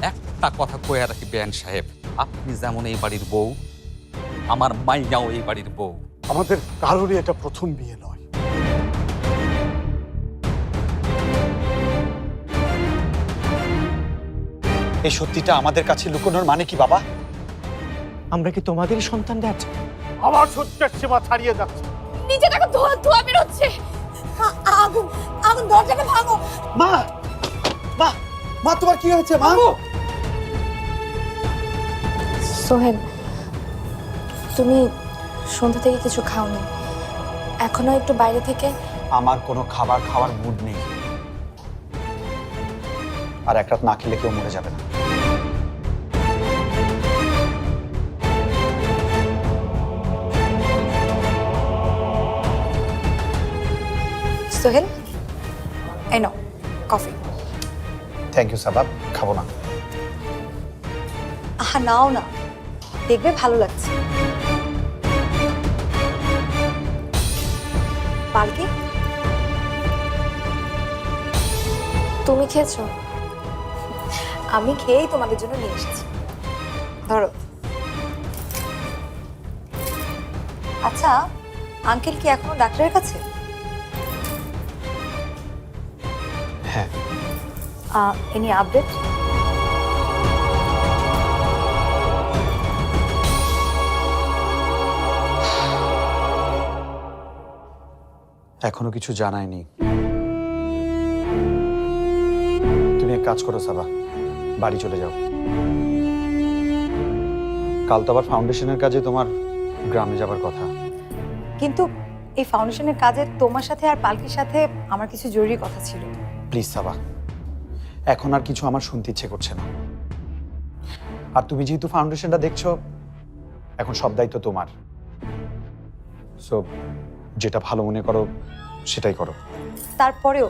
একটা কথা কয়ে রাখি বেয়ান সাহেব, আপনি যেমন এই বাড়ির বউ, আমার মাইয়াও এই বাড়ির বউ। আমাদের কারোরই এটা প্রথম বিয়ে নয়। এই সত্যিটা আমাদের কাছে লুকোনোর মানে কি বাবা? আমরা কি তোমাদেরই সন্তান ড্যাড? আমার সত্যের সীমা ছাড়িয়ে যাচ্ছে। নিচে দেখো ধোয়া ধোয়া বেরোচ্ছে। আগুন আগুন, দরজাটা ভাঙো। মা, মা, মা, তোমার কি হয়েছে মা? সোহেল, তুমি সন্ধ্যা থেকে কিছু খাওনি, এখনো একটু বাইরে থেকে। আমার কোনো খাবার খাওয়ার মুড নেই, আর এক রাত না খেলে কেউ মরে যাবে না। সোহেল, এই নাও কফি। থ্যাংক ইউ সাবাব, খাবো না। আহা নাও না, দেখবে ভালো লাগছে। পালকি, তুমি খেয়েছো? আমি খেয়েই তোমাদের জন্য নিয়ে এসেছি, ধরো। আচ্ছা, আঙ্কেল কি এখনো ডাক্তারের কাছে? হ্যাঁ। Any update? এখনো কিছু জানায়নি। তুমি এক কাজ করো সাবা, বাড়ি চলে যাও। কাল তো আবার ফাউন্ডেশনের কাজে তোমার গ্রামে যাবার কথা। কিন্তু এই ফাউন্ডেশনের কাজে তোমার সাথে আর পালকির সাথে আমার কিছু জরুরি কথা ছিল। প্লিজ সাবা, এখন আর কিছু আমার শুনতে ইচ্ছে করছে না। আর তুমি যেহেতু ফাউন্ডেশনটা দেখছো, এখন সব দায়িত্ব তোমার। সো যেটা ভালো মনে করো সেটাই করো। তারপরেও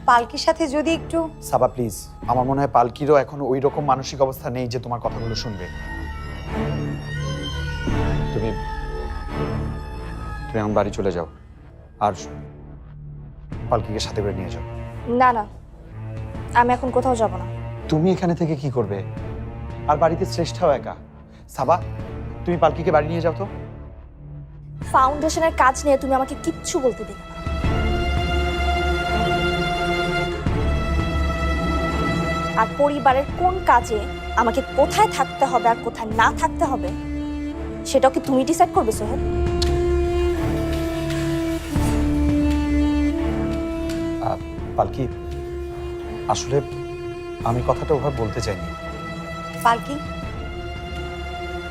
পালকির সাথে যদি একটু। সাবা প্লিজ, আমার মনে হয় পালকিরও এখন ওই রকম মানসিক অবস্থা নেই যে তোমার কথাগুলো শুনবে। তুমি তুমি এখন বাড়ি চলে যাও, আর পালকিকে সাথে করে নিয়ে যাও। না না, আমি এখন কোথাও যাব না। তুমি এখানে থেকে কি করবে? আর বাড়িতে শ্রেষ্ঠাও একা। সাবা, তুমি পালকিকে বাড়ি নিয়ে যাও তো। ফাউন্ডেশনের কাজ নিয়ে তুমি আমাকে কিচ্ছু বলতে দিবে না। আর পরিবারের কোন কাজে আমাকে কোথায় থাকতে হবে আর কোথায় না থাকতে হবে সেটাও কি তুমি ডিসাইড করবে সোহেল? পালকি, আসলে আমি কথাটা ওভাবে বলতে চাইনি। পালকি,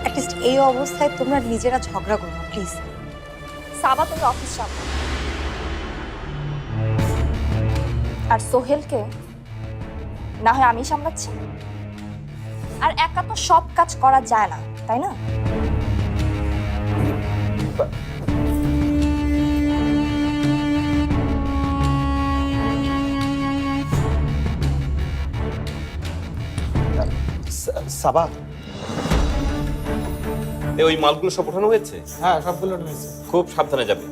অ্যাটলিস্ট এই অবস্থায় তোমরা নিজেরা ঝগড়া করো না প্লিজ। সাবা, তুমি অফিস যাও। আর সোহেলকে না হয় আমি সামলাচ্ছি, আর একা তো সব কাজ করা যায় না, তাই না? সাবা, ওই মালগুলো সব ওঠানো হয়েছে? হ্যাঁ, সবগুলো নিয়েছি। খুব সাবধানে যাবে,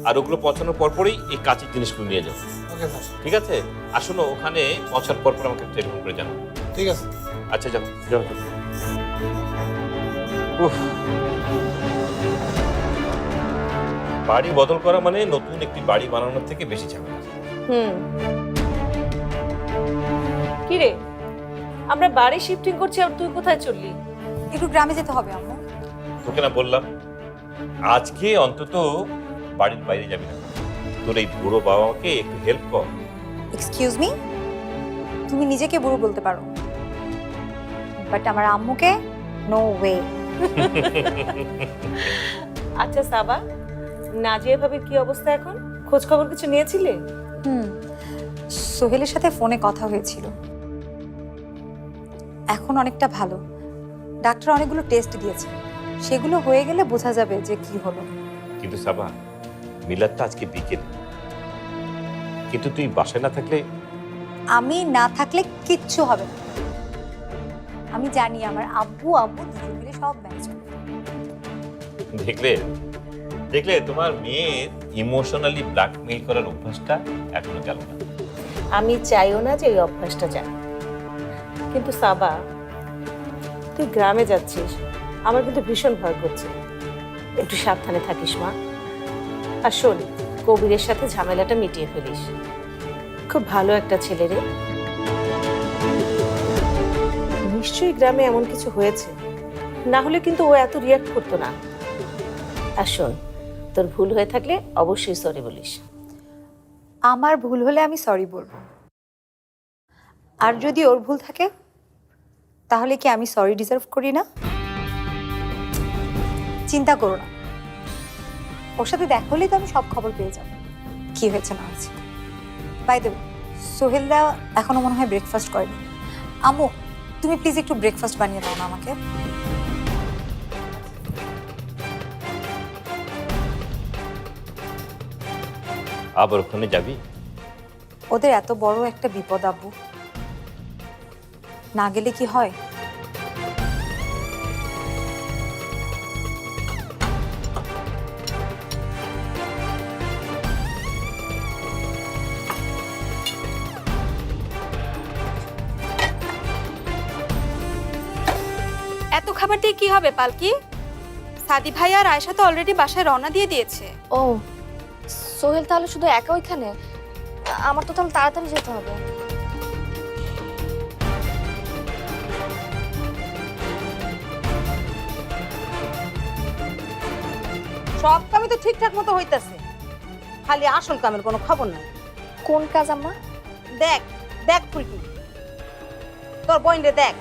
আর ওগুলো পৌঁছানোর পরপরই এই কাঁচের জিনিসগুলো নিয়ে যাবে। Okay sir. ঠিক আছে? আসলে ওখানে পৌঁছার পরপর আমাকে টেলিফোন করে জানাও। ঠিক আছে। আচ্ছা, যাও যাও। উফ, বাড়ি বদল করা মানে নতুন একটি বাড়ি বানানোর থেকে বেশি ঝামেলা। কি রে, আমরা বাড়ি শিফটিং করছি আর তুই কোথায় চললি? একটু গ্রামে যেতে হবে আম্মু। তোকে না বললাম আজকে অন্তত বাড়ির বাইরে যাবি না। তোর এই বুড়ো বাবাকে একটু হেল্প কর। এক্সকিউজ মি, তুমি নিজেকে বুড়ো বলতে পারো, বাট আমার আম্মুকে নো ওয়ে। আচ্ছা সাবা, নাজিয়া ভাবির কি অবস্থা এখন? খোঁজ খবর কিছু নিয়েছিলে? সোহেলের সাথে ফোনে কথা হয়েছিল, এখন অনেকটা ভালো। ডাক্তার অনেকগুলো টেস্ট দিয়েছে, সেগুলো হয়ে গেলে বোঝা যাবে যে কি হলো। কিন্তু সাবা, মিলাদটা আজকে বিকেল, কিন্তু তুই বাসায় না থাকলে। আমি না থাকলে কিচ্ছু হবে না। আমি জানি আমার আব্বু আম্মু দুজন মিলে সব ম্যানেজ করবে। দেখলে দেখলে তোমার মেয়ের ইমোশনালি ব্ল্যাকমেইল করার অভ্যাসটা এখনো গেল না। আমি চাইও না যে এই অভ্যাসটা যায়। কিন্তু সাবা, তুই গ্রামে যাচ্ছিস, আমার কিন্তু ভীষণ ভয় করছে। একটু সাবধানে থাকিস মা। আর শোন, কবিরের সাথে ঝামেলাটা মিটিয়ে ফেলিস। খুব ভালো একটা ছেলে রে। নিশ্চয়ই গ্রামে এমন কিছু হয়েছে, না হলে কিন্তু ও এত রিয়াক্ট করতো না। আর শোন, তোর ভুল হয়ে থাকলে অবশ্যই সরি বলিস। আমার ভুল হলে আমি সরি বলবো, আর যদি ওর ভুল থাকে তাহলে কি আমি সরি ডিজার্ভ করি না? চিন্তা করো না, ওর সাথে দেখা হলেই তো আমি সব খবর পেয়ে যাব কি হয়েছে না হয়েছে। বাই দ্য ওয়ে, সোহেলদা এখনো মনে হয় ব্রেকফাস্ট করেনি। আম্মু, তুমি প্লিজ একটু ব্রেকফাস্ট বানিয়ে দাও না আমাকে। আবার ওখানে যাবি? ওদের এত বড় একটা বিপদ আব্বু, না গেলে কি হয়? এত খাবার দিয়ে কি হবে পালকি? সাদি ভাই আর আয়েশা তো অলরেডি বাসায় রওনা দিয়ে দিয়েছে। ও, সোহেল তাহলে শুধু একা ওইখানে? আমার তো তাহলে তাড়াতাড়ি যেতে হবে। সব কামই তো ঠিকঠাক মতো হইতাছে, খালি আসল কামের কোনো খবর নাই। কোন কাজ আম্মা? দেখ দেখ ফুলকি, তোর বইনে দেখ,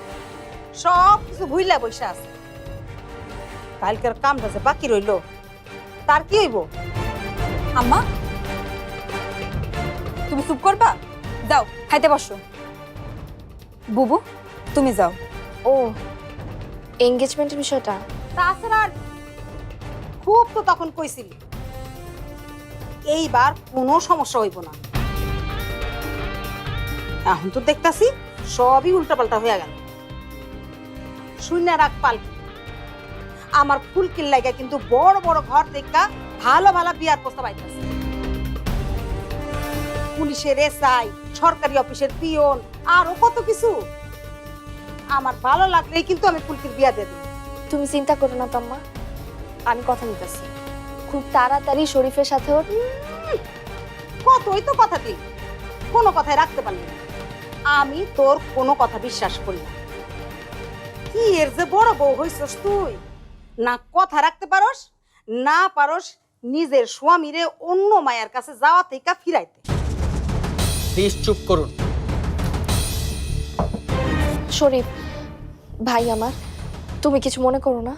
সব কিছু ভুইলা বসে আছে। কালকের কামটা যে বাকি রইলো, তার কি হইব? আম্মা, তুমি চুপ করবা? যাও খাইতে বসো। বুবু, তুমি যাও। ও, এঙ্গেজমেন্টের বিষয়টা? তাছাড়া আর খুব তো তখন কইছিলি, এইবার কোনো সমস্যা হইব না। এখন তো দেখতাছি সবই উল্টাপাল্টা হয়ে গেল। শূন্য রাখ পালকি, আমার ফুলকির লাগা কিন্তু বড় বড় ঘর দেখা ভালো ভালো বিয়ার প্রস্তাব আইতাছে। পুলিশের এসআই, সরকারি অফিসের পিয়ন, আরো কত কিছু। আমার ভালো লাগলেই কিন্তু আমি ফুলকির বিয়া দিয়ে দেব। তুমি চিন্তা করো না তম্মা, আমি কথা দিতেছি খুব তাড়াতাড়ি শরীফের সাথে ওর। কতই তো কথা দিই, কোনো কথাই রাখতে পারলি না। আমি তোর কোনো কথা বিশ্বাস করি না। কি এর যে বড় বউ হইছস তুই, না কথা রাখতে পারস, না পারস নিজের স্বামীরে অন্য মায়ের কাছে যাওয়া থেকে ফিরাইতে। প্লিজ চুপ করুন। শরীফ ভাই আমার, তুমি কিছু মনে করো না?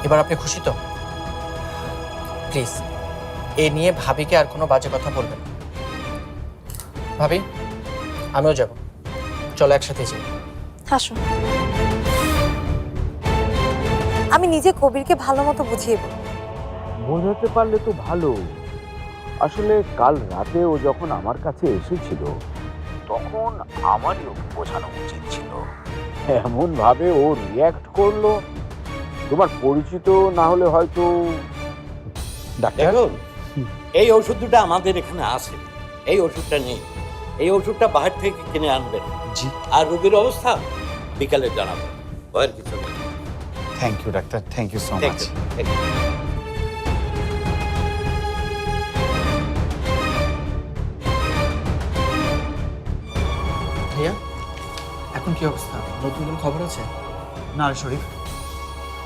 এবার আপনি খুশি তো? প্লিজ এ নিয়ে ভাবিকে আর কোনো বাজে কথা বলবেন না। ভাবি, আমিও যাব, চলো একসাথে যাই। হাসো। আমি নিজে কবিরকে ভালো মতো বুঝিয়ে বলবো। বোঝাতে পারলে তো ভালো। আসলে কাল রাতে ও যখন আমার কাছে এসেছিল, তখন আমারই ওকে বোঝানো উচিত ছিল। এমন ভাবে ও রিয়্যাক্ট করলো, তোমার পরিচিত না হলে হয়তো। ডাক্তার, দেখুন, এই ওষুধ দুটো আমাদের এখানে আছে, এই ওষুধটা নেই। এই ওষুধটা বাহির থেকে কিনে আনবেন। জি। আর রোগীর অবস্থা বিকালে জানাবেন। ভয়ের কিছু নেই। Thank you doctor, thank you so Thank much. you, thank you. ভাইয়া, এখন কি অবস্থা? নতুন কোন খবর আছে? না রে শরীফ,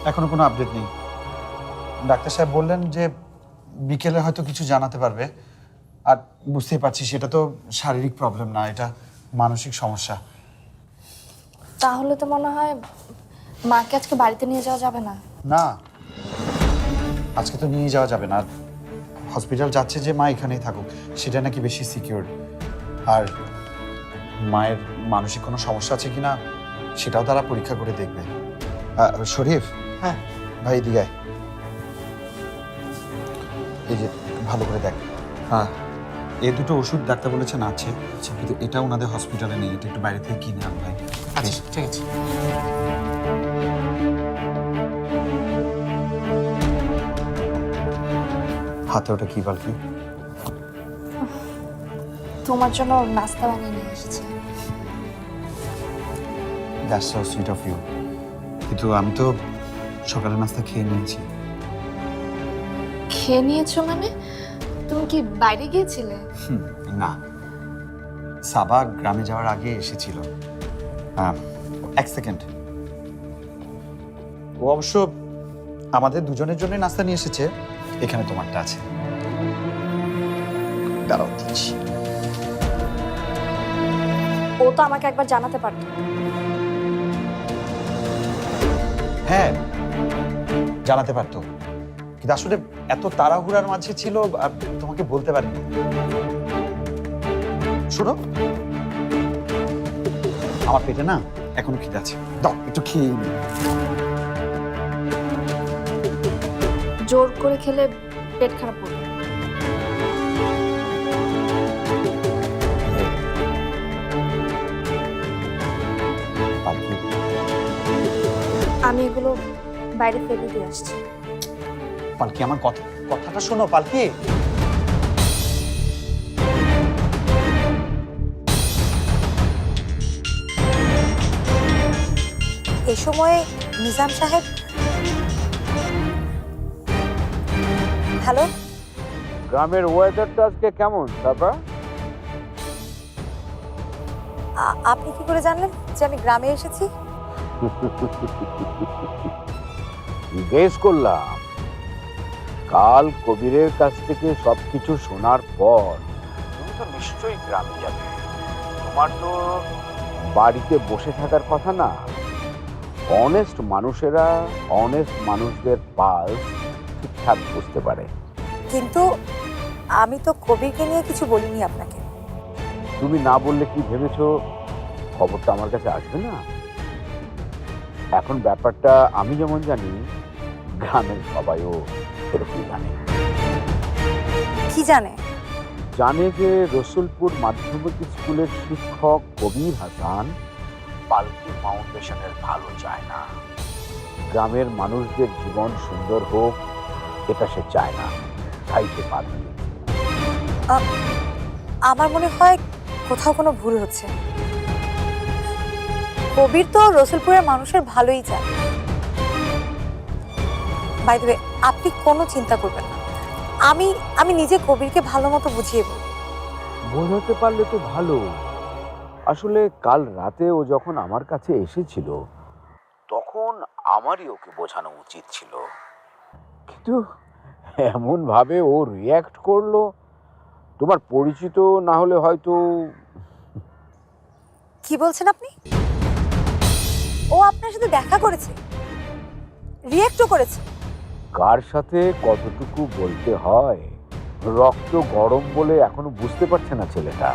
এখনো কোনো আপডেট নেই। ডাক্তার সাহেব বললেন যে বিকেলে হয়তো কিছু জানাতে পারবে। আর বুঝতেই পারছি সেটা তো শারীরিক প্রবলেম না, এটা মানসিক সমস্যা। তাহলে তো মনে হয় মাকে আজকে বাড়িতে নিয়ে যাওয়া যাবে না। না, আজকে তো নিয়ে যাওয়া যাবে না। হসপিটাল যাচ্ছে যে মা এখানেই থাকুক, সেটা নাকি বেশি সিকিউর। আর মায়ের মানসিক কোনো সমস্যা আছে কিনা সেটাও তারা পরীক্ষা করে দেখবে। শরীফ, হ্যাঁ ভাই এদিকে আয়। এই যে ভালো করে দেখ। হ্যাঁ, এই দুটো ওষুধ ডাক্তার বলেছেন আছে, কিন্তু এটা ওনাদের হসপিটালে নেই, এটা একটু বাইরে থেকে কিনে আন ভাই। আচ্ছা ঠিক আছে। হাতে ওটা কি পালকি? তোমার জন্য নাস্তা বানিয়ে নিয়ে এসেছি। That's so sweet of you. কিন্তু আমি তো সকালে নাস্তা খেয়ে নিয়েছি। খেয়ে নিয়েছো মানে? তুমি কি বাইরে গিয়েছিলে? না, সাবা গ্রামে যাওয়ার আগে এসেছিল। এক সেকেন্ড, ও অবশ্য আমাদের দুজনের জন্য নাস্তা নিয়ে এসেছে। এখানে তোমারটা আছে, দাঁড়াও দিচ্ছি। ও তো আমাকে একবার জানাতে পারতো। হ্যাঁ, জানাতে পারতো, কিন্তু আসলে এত তাড়াহুড়ার মাঝে ছিল, তোমাকে বলতে পারিনি। শোনো, আমার পেটে না এখনো খিদে আছে, দাও একটু খেয়ে নি। জোর করে খেলে পেট খারাপ করবে। আমি এগুলো বাইরে ফেলে দিয়ে আসছি। পালকি, আমার কথাটা শোনো পালকি। এই সময়ে নিজাম সাহেব, হ্যালো, গ্রামের ওয়েদারটা আজকে কেমন বাবা? আপনি কি করে জানলেন যে আমি গ্রামে এসেছি? জিজ্ঞেস করলাম, কাল কবিরের কাছ থেকে সবকিছু শোনার পর তুমি তো নিশ্চয়ই গ্রামে যাবে। তোমার তো বাড়িতে বসে থাকার কথা না। অনেস্ট মানুষেরা অনেস্ট মানুষদের পালস ঠিকঠাক বুঝতে পারে। কিন্তু আমি তো কবিরকে নিয়ে কিছু বলিনি আপনাকে। তুমি না বললে কি ভেবেছো খবরটা আমার কাছে আসবে না? এখন ব্যাপারটা আমি যেমন জানি, গ্রামের সবাইও এরকম জানে। কি জানে? জানে যে রসুলপুর মাধ্যমিক স্কুলের শিক্ষক কবির হাসান পালকি ফাউন্ডেশনের ভালো চায় না। গ্রামের মানুষদের জীবন সুন্দর হোক, এটা সে চায় না, তাই সে পালকি। আমার মনে হয় কোথাও কোনো ভুল হচ্ছে। কবির তো রসুলপুরের মানুষের ভালোই চায়। বাই দ্য ওয়ে, আপনি কোনো চিন্তা করবেন না, আমি নিজে কবিরকে ভালো মতো বুঝিয়ে বলব। বোঝাতে পারলে তো ভালো। আসলে কাল রাতে ও যখন আমার কাছে এসেছিল, তখন আমারই ওকে বোঝানো উচিত ছিল, কিন্তু এমন ভাবে ও রিয়্যাক্ট করলো। তোমার পরিচিত না হলে হয়তো। কি বলছেন আপনি? ও আপনার সাথে দেখা করেছে, রিঅ্যাক্টও করেছে? কার সাথে কতটুকু বলতে হয়, রক্ত গরম বলে এখনো বুঝতে পারছে না ছেলেটা।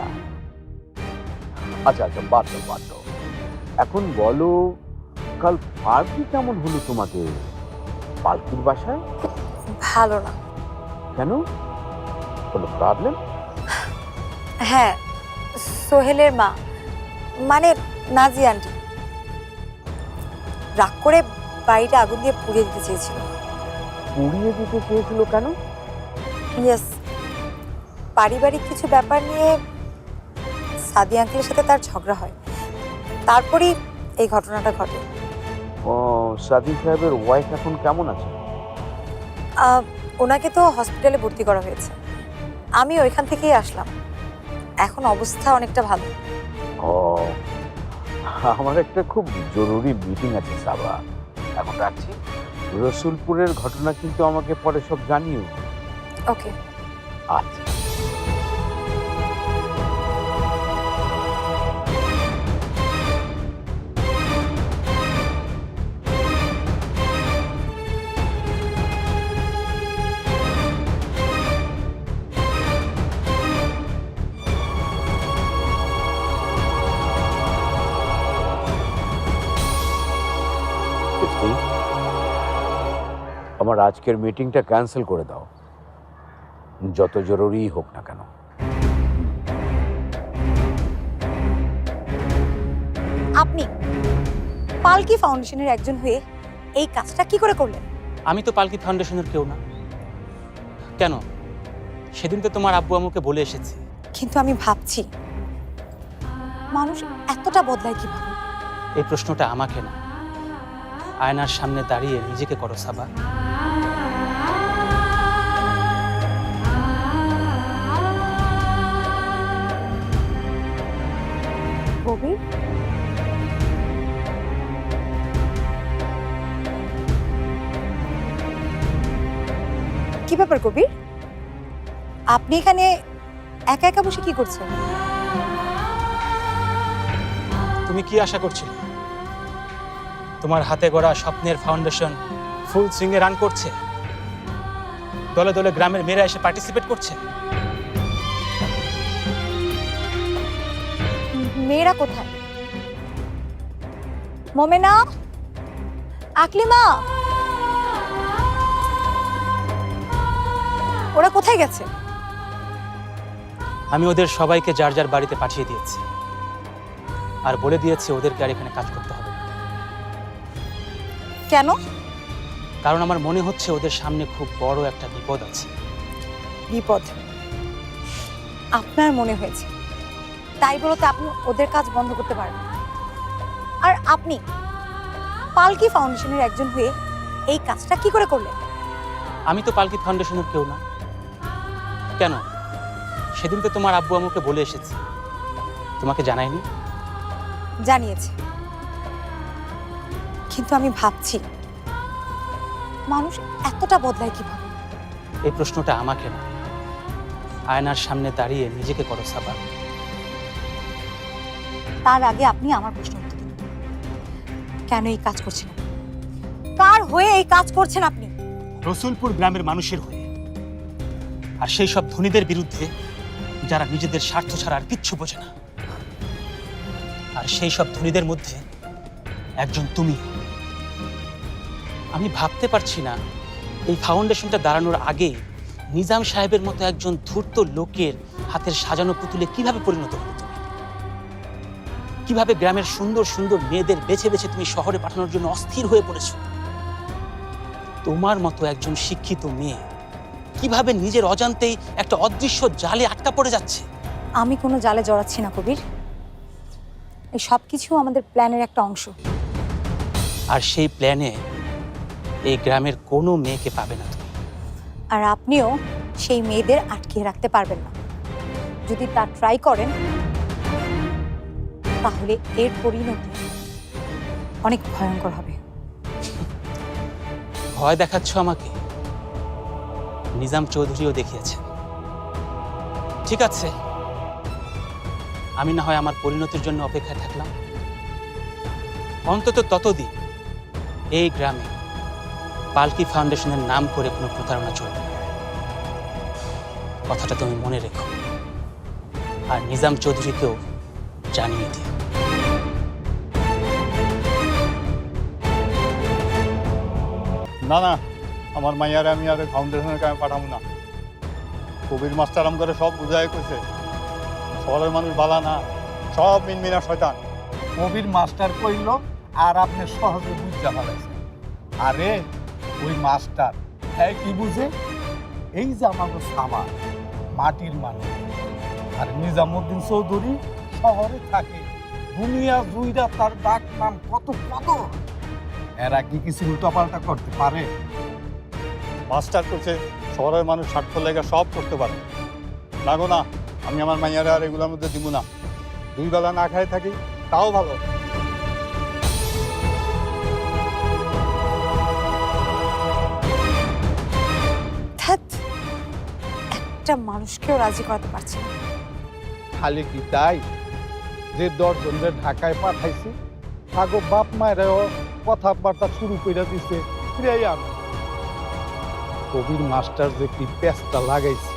আচ্ছা আচ্ছা, বাদ দাও। এখন বলো, কাল পার্টি কেমন হলো তোমাদের পালকির বাসায়? ভালো না। কেন, কোনো প্রবলেম? হ্যাঁ, সোহেলের মা, মানে নাজি আন্টি, রাগ করে বাড়িটা আগুন দিয়ে পুড়িয়ে দিতে চেয়েছিল। পুড়িয়ে দিতে চেয়েছিল কেন? ইয়েস, পারিবারিক কিছু ব্যাপার নিয়ে সাদি আঙ্কেলের সাথে তার ঝগড়া হয়, তারপরেই এই ঘটনাটা ঘটে। ও, সাদি সাহেবের ওয়াইফ এখন কেমন আছে? ওনাকে তো হসপিটালে ভর্তি করা হয়েছে, আমি ওইখান থেকেই আসলাম। এখন অবস্থা অনেকটা ভালো। ও, আমার একটা খুব জরুরি মিটিং আছে সাবা, এখন রাখছি। রসুলপুরের ঘটনা কিন্তু আমাকে পরে সব জানিও। ওকে। আচ্ছা। আমার আজকের মিটিংটা ক্যান্সেল করে দাও, যত জরুরি হোক না কেন। আপনি পালকি ফাউন্ডেশনের একজন হয়ে এই কাজটা কি করে করলেন? আমি তো পালকি ফাউন্ডেশনের কেউ না। কেন? সেদিন তো তোমার আব্বু আম্মুকে বলে এসেছি। কিন্তু আমি ভাবছি মানুষ এতটা বদলায় কিভাবে? এই প্রশ্নটা আমাকে না, আয়নার সামনে দাঁড়িয়ে নিজেকে করো সাবা। কবির, কি ব্যাপার কবির? আপনি এখানে একা একা বসে কি করছেন? তুমি কি আশা করছিলে? তোমার হাতে গড়া স্বপ্নের ফাউন্ডেশন ফুল সুইংয়ে রান করছে, দলে দলে গ্রামের মেয়েরা এসে পার্টিসিপেট করছে। মেয়েরা কোথায়? মোমেনা, আকলিমা, ওরা কোথায় গেছে? আমি ওদের সবাইকে যার যার বাড়িতে পাঠিয়ে দিয়েছি, আর বলে দিয়েছি ওদেরকে আর এখানে কাজ করতে হবে না। কেন? কারণ আমার মনে হচ্ছে ওদের সামনে খুব বড় একটা বিপদ আছে। বিপদ আপনার মনে হয়েছে, তাই বলতে আপনি ওদের কাজ বন্ধ করতে পারবেন? আর আপনি পালকি ফাউন্ডেশনের একজন হয়ে এই কাজটা কি করে করলেন? আমি তো পালকি ফাউন্ডেশনের কেউ না। কেন? সেদিন তো তোমার আব্বু আম্মুকে বলে এসেছি, তোমাকে জানাইনি? জানিয়েছে, কিন্তু আমি ভাবছি মানুষ এতটা বদলায় কিভাবে? এই প্রশ্নটা আমাকে না, আয়নার সামনে দাঁড়িয়ে নিজেকে করো সাবা। তার আগে আপনি আমার প্রশ্ন উত্তর দিন। কেন এই কাজ করছেন? কার হয়ে এই কাজ করছেন আপনি? রসুলপুর গ্রামের মানুষের হয়ে, আর সেই সব ধনীদের বিরুদ্ধে যারা নিজেদের স্বার্থ ছাড়া আর কিচ্ছু বোঝে না। আর সেই সব ধনীদের মধ্যে একজন তুমি। আমি ভাবতে পারছি না এই ফাউন্ডেশনটা দাঁড়ানোর আগে নিজাম সাহেবের মতো একজন ধূর্ত লোকের হাতের সাজানো পুতুলে কিভাবে পরিণত হলো তুমি। কিভাবে গ্রামের সুন্দর সুন্দর মেয়েদের বেছে বেছে তুমি শহরে পাঠানোর জন্য অস্থির হয়ে পড়েছো। তোমার মতো একজন শিক্ষিত মেয়ে কিভাবে নিজের অজান্তেই একটা অদৃশ্য জালে আটকা পড়ে যাচ্ছে। আমি কোনো জালে জড়াচ্ছি না কবির, এই সব কিছু আমাদের প্ল্যানের একটা অংশ। আর সেই প্ল্যানে এই গ্রামের কোনো মেয়েকে পাবে না তুমি। আর আপনিও সেই মেয়েদের আটকে রাখতে পারবেন না। যদি তা ট্রাই করেন তাহলে এর পরিণতি অনেক ভয়ঙ্কর হবে। ভয় দেখাচ্ছ আমাকে? নিজাম চৌধুরীও দেখিয়েছে। ঠিক আছে, আমি না হয় আমার পরিণতির জন্য অপেক্ষায় থাকলাম। অন্তত ততদিন এই গ্রামে পালকি ফাউন্ডেশনের নাম করে কোনো প্রতারণা চলবে না। কথাটা তুমি মনে রেখো, আর নিজাম চৌধুরীকেও জানিয়ে দিও। না না, আমার মাইয়ারে আমি আর ফাউন্ডেশনের কামে পাঠাবো না। কবির মাস্টার আম করে সব বুঝাই কইছে, শহরের মানুষ বালা না, সব মিনমিনা শয়তান। কবির মাস্টার কইল আর আপনি সহজে বুঝতে পারছেন। আরে ওই মাস্টার হ্যাঁ কি বুঝে? এই যে আমাদের সামা মাটির মানুষ, আর নিজামুদ্দিন চৌধুরী শহরে থাকে, দুনিয়া জুইরা তার ডাক নাম কত কত। এরা কি কিছু উল্টাপাল্টা করতে পারে? মাস্টার করছে শহরের মানুষ স্বার্থ লেগে সব করতে পারে। লাগো না, আমি আমার মাইয়ারে আর এগুলোর মধ্যে দিব না। দুই বেলা না খাই থাকি তাও ভালো। একটা মানুষকেও রাজি করাতে পারছি না। খালি কি তাই যে 10 জনের ঢাকায় পাঠাইছি, আগো বাপ মায়েরাও কথাবার্তা শুরু করে দিছে। কবির মাস্টার যে কি পেস্তা লাগাইছি,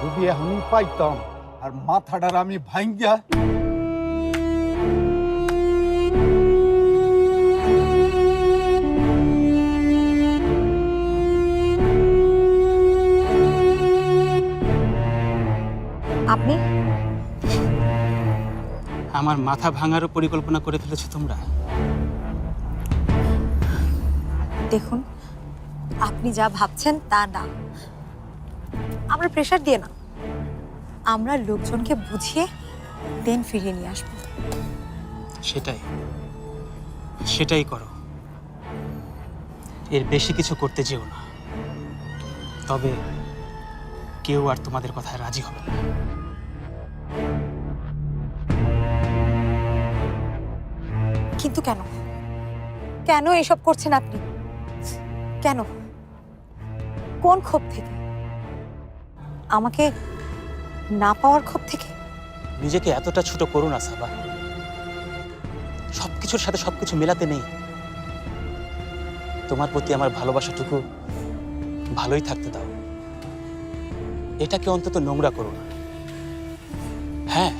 যদি এখনই পাইতাম আর মাথাটার আমি ভাঙ্গিয়া আপনি আমার মাথা ভাঙারও পরিকল্পনা করে ফেলেছো তোমরা। দেখুন, আপনি যা ভাবছেন তা না। আমরা প্রেশার দিয়ে না, আমরা লোকজনকে বুঝিয়ে দেন ফিরিয়ে নিয়ে আসবো। সেটাই করো। এর বেশি কিছু করতে যেও না, তবে কেউ আর তোমাদের কথায় রাজি হবে না। কিন্তু কেন কেন এসব করছেন আপনি? কেন? কোন ক্ষোভ থেকে? আমাকে না পাওয়ার ক্ষোভ থেকে? নিজেকে এতটা ছোট করো না সাবা। সবকিছুর সাথে সবকিছু মেলাতে নেই। তোমার প্রতি আমার ভালোবাসাটুকু ভালোই থাকতে দাও। এটাকে অন্তত নোংরা করো না। হ্যাঁ,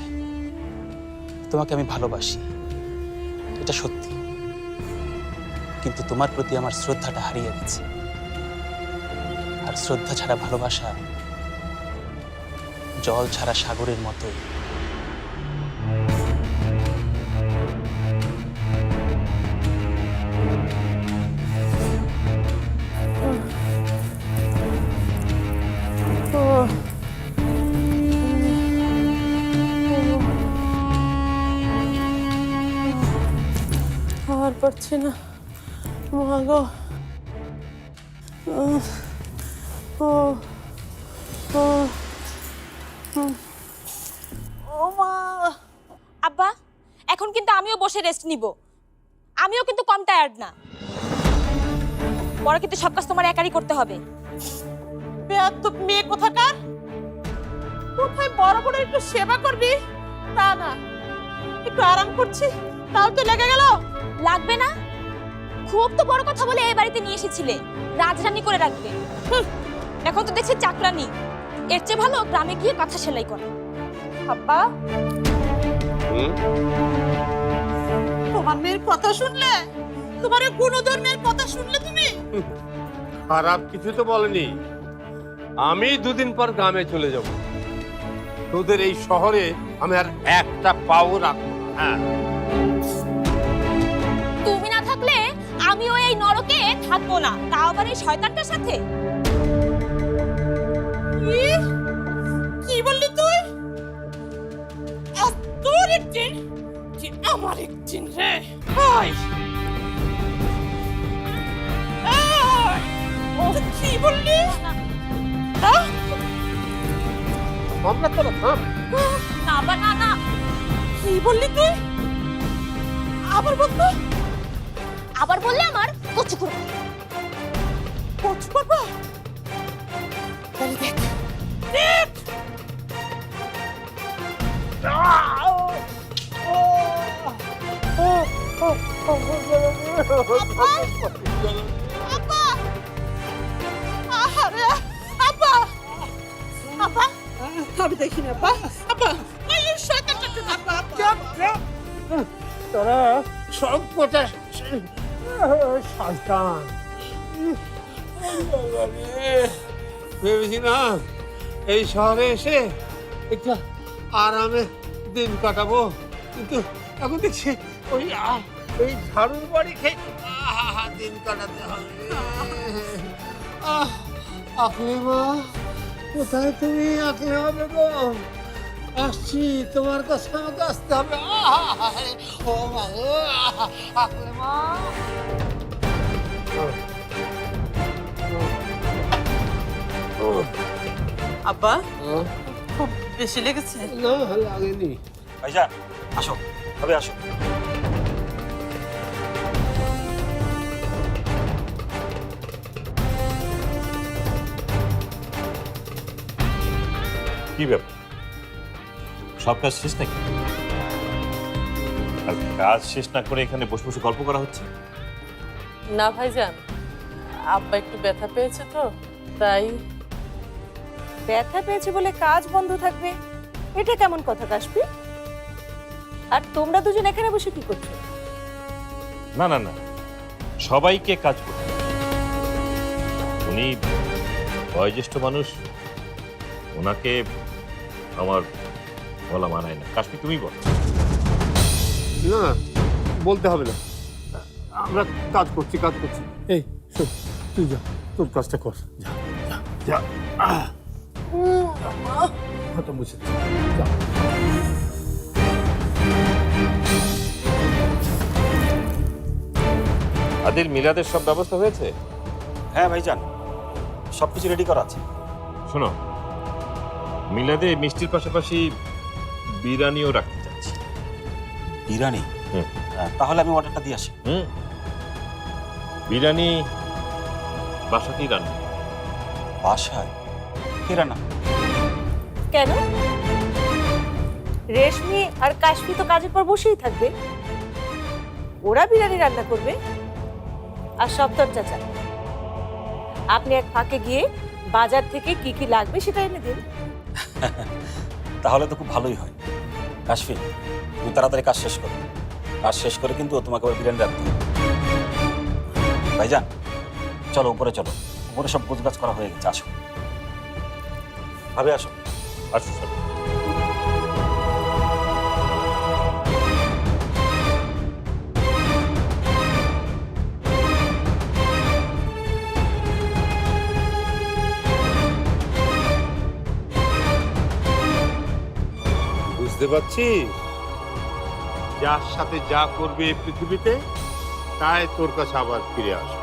তোমাকে আমি ভালোবাসি, এটা সত্যি, কিন্তু তোমার প্রতি আমার শ্রদ্ধাটা হারিয়ে গেছে। আর শ্রদ্ধা ছাড়া ভালোবাসা জল ছাড়া সাগরের মতোই। আর পারছি না, মা গো। ও মা! আব্বা, এখন কিন্তু আমিও বসে রেস্ট নিব। আমিও কিন্তু কম টায়ার্ড না। পরে কিন্তু সব কাজ তোমার একারই করতে হবে। বেয়াদব মেয়ে কোথাকার! কোথায় বড় বড় একটু সেবা করবি তা না, একটু আরাম করছি তাও তো লেগে গেল। লাগবে না? খুব তো বড় কথা বলে এই বাড়িতে নিয়ে এসেছিলে, রাজরানী করে রাখবে। এখন তো দেখছি চাকরানি। এর চেয়ে ভালো গ্রামে গিয়ে কাঁথা সেলাই করো। আব্বা, তোমার মেয়ের কথা শুনলে, তোমার গুণধর মেয়ের কথা শুনলে তুমি? খারাপ কিছু তো বলেনি। আমি দুদিন পর গ্রামে চলে যাব। তোদের এই শহরে আমি আর একটা পাও রাখবো না। হ্যাঁ, তুমি না থাকলে আমিও এই নরকে থাকবো না, তাও আবার এই শয়তানটার সাথে। কি বললি তুই? তোর একদিন যে আমার একদিন রে। কি বললি? আমরা তো থাম। না বা না না। কি বললি তুই? আবার বলতো? আবার বললে আমার কচু করবো। কচু করবো? তাহলে দেখ দেখ। আব্বা, আরে আব্বা, আব্বা, আমি দেখি না আব্বা, আব্বা, এই শয়তানটাকে আব্বা, তোরা সব কথা সাবধান। ভেবেছিলাম এই শহরে এসে একটু আরামে দিন কাটাবো, কিন্তু এখন দেখছি ওই ঝাড়ুর বাড়ি খেয়ে দিন কাটাতে হবে। আকলিমা, কোথায় তুমি? আকলিমা বেগম, আসছি তোমার কাছে, আমাকে আসতে হবে। ও মা, আকলিমা। আব্বা, খুব বেশি লেগেছে? না, লাগেনি। ভাইজান আসো, তবে আসো। কি ব্যাপার, সব কাজ শেষ নাকি? আর কাজ শেষ না করে এখানে বসে বসে গল্প করা হচ্ছে? না ভাইজান, আব্বা একটু ব্যথা পেয়েছে তো তাই। ব্যথা পেয়েছে বলে কাজ বন্ধ থাকবে, এটা কেমন কথা কাশবি? আর তোমরা দুজন এখানে বসে কি করছো? না না না, সবাইকে কাজ করতে হবে। উনি বয়োজ্যেষ্ঠ মানুষ, ওনাকে আমার বলা মানায় না। কাশ্মীর তুমি বল। না বলতে হবে না, আমরা কাজ করছি। এই শোন, তুই যা, তোর কাজটা কর, যা যা যা। হাতটা মুছে দে, যা। আদির মিলাদের সব ব্যবস্থা হয়েছে? হ্যাঁ ভাইজান, সবকিছু রেডি করা আছে। শোনো, মিলাদে মিষ্টির পাশাপাশি বিরিয়ানিও রাখতে চাচ্ছি। বিরিয়ানি? হুম। তাহলে আমি অর্ডারটা দিয়ে আসি। বিরিয়ানি বাসাতেই রান্না। বাসায়? কে রান্না? কেন? রেশমি আর কাশফি তো কাজের পর বসেই থাকবে, ওরা বিরিয়ানি রান্না করবে। আর সপ্তর চাচা, আপনি এক ফাঁকে গিয়ে বাজার থেকে কি কি লাগবে সেটা এনে দিন। তাহলে তো খুব ভালোই হয়। কাশফি, তুমি তাড়াতাড়ি কাজ শেষ করো। কাজ শেষ করে কিন্তু তোমাকে আবার বিরিয়ানি রাখতে হবে। ভাইজান চলো উপরে, চলো উপরে, সব গোছগাছ করা হয়ে গেছে। আসো ভাবে, আসো। আচ্ছা চলো। বুঝতে পারছিস, যার সাথে যা করবে এই পৃথিবীতে তাই তোর কাছে আবার ফিরে আসবে।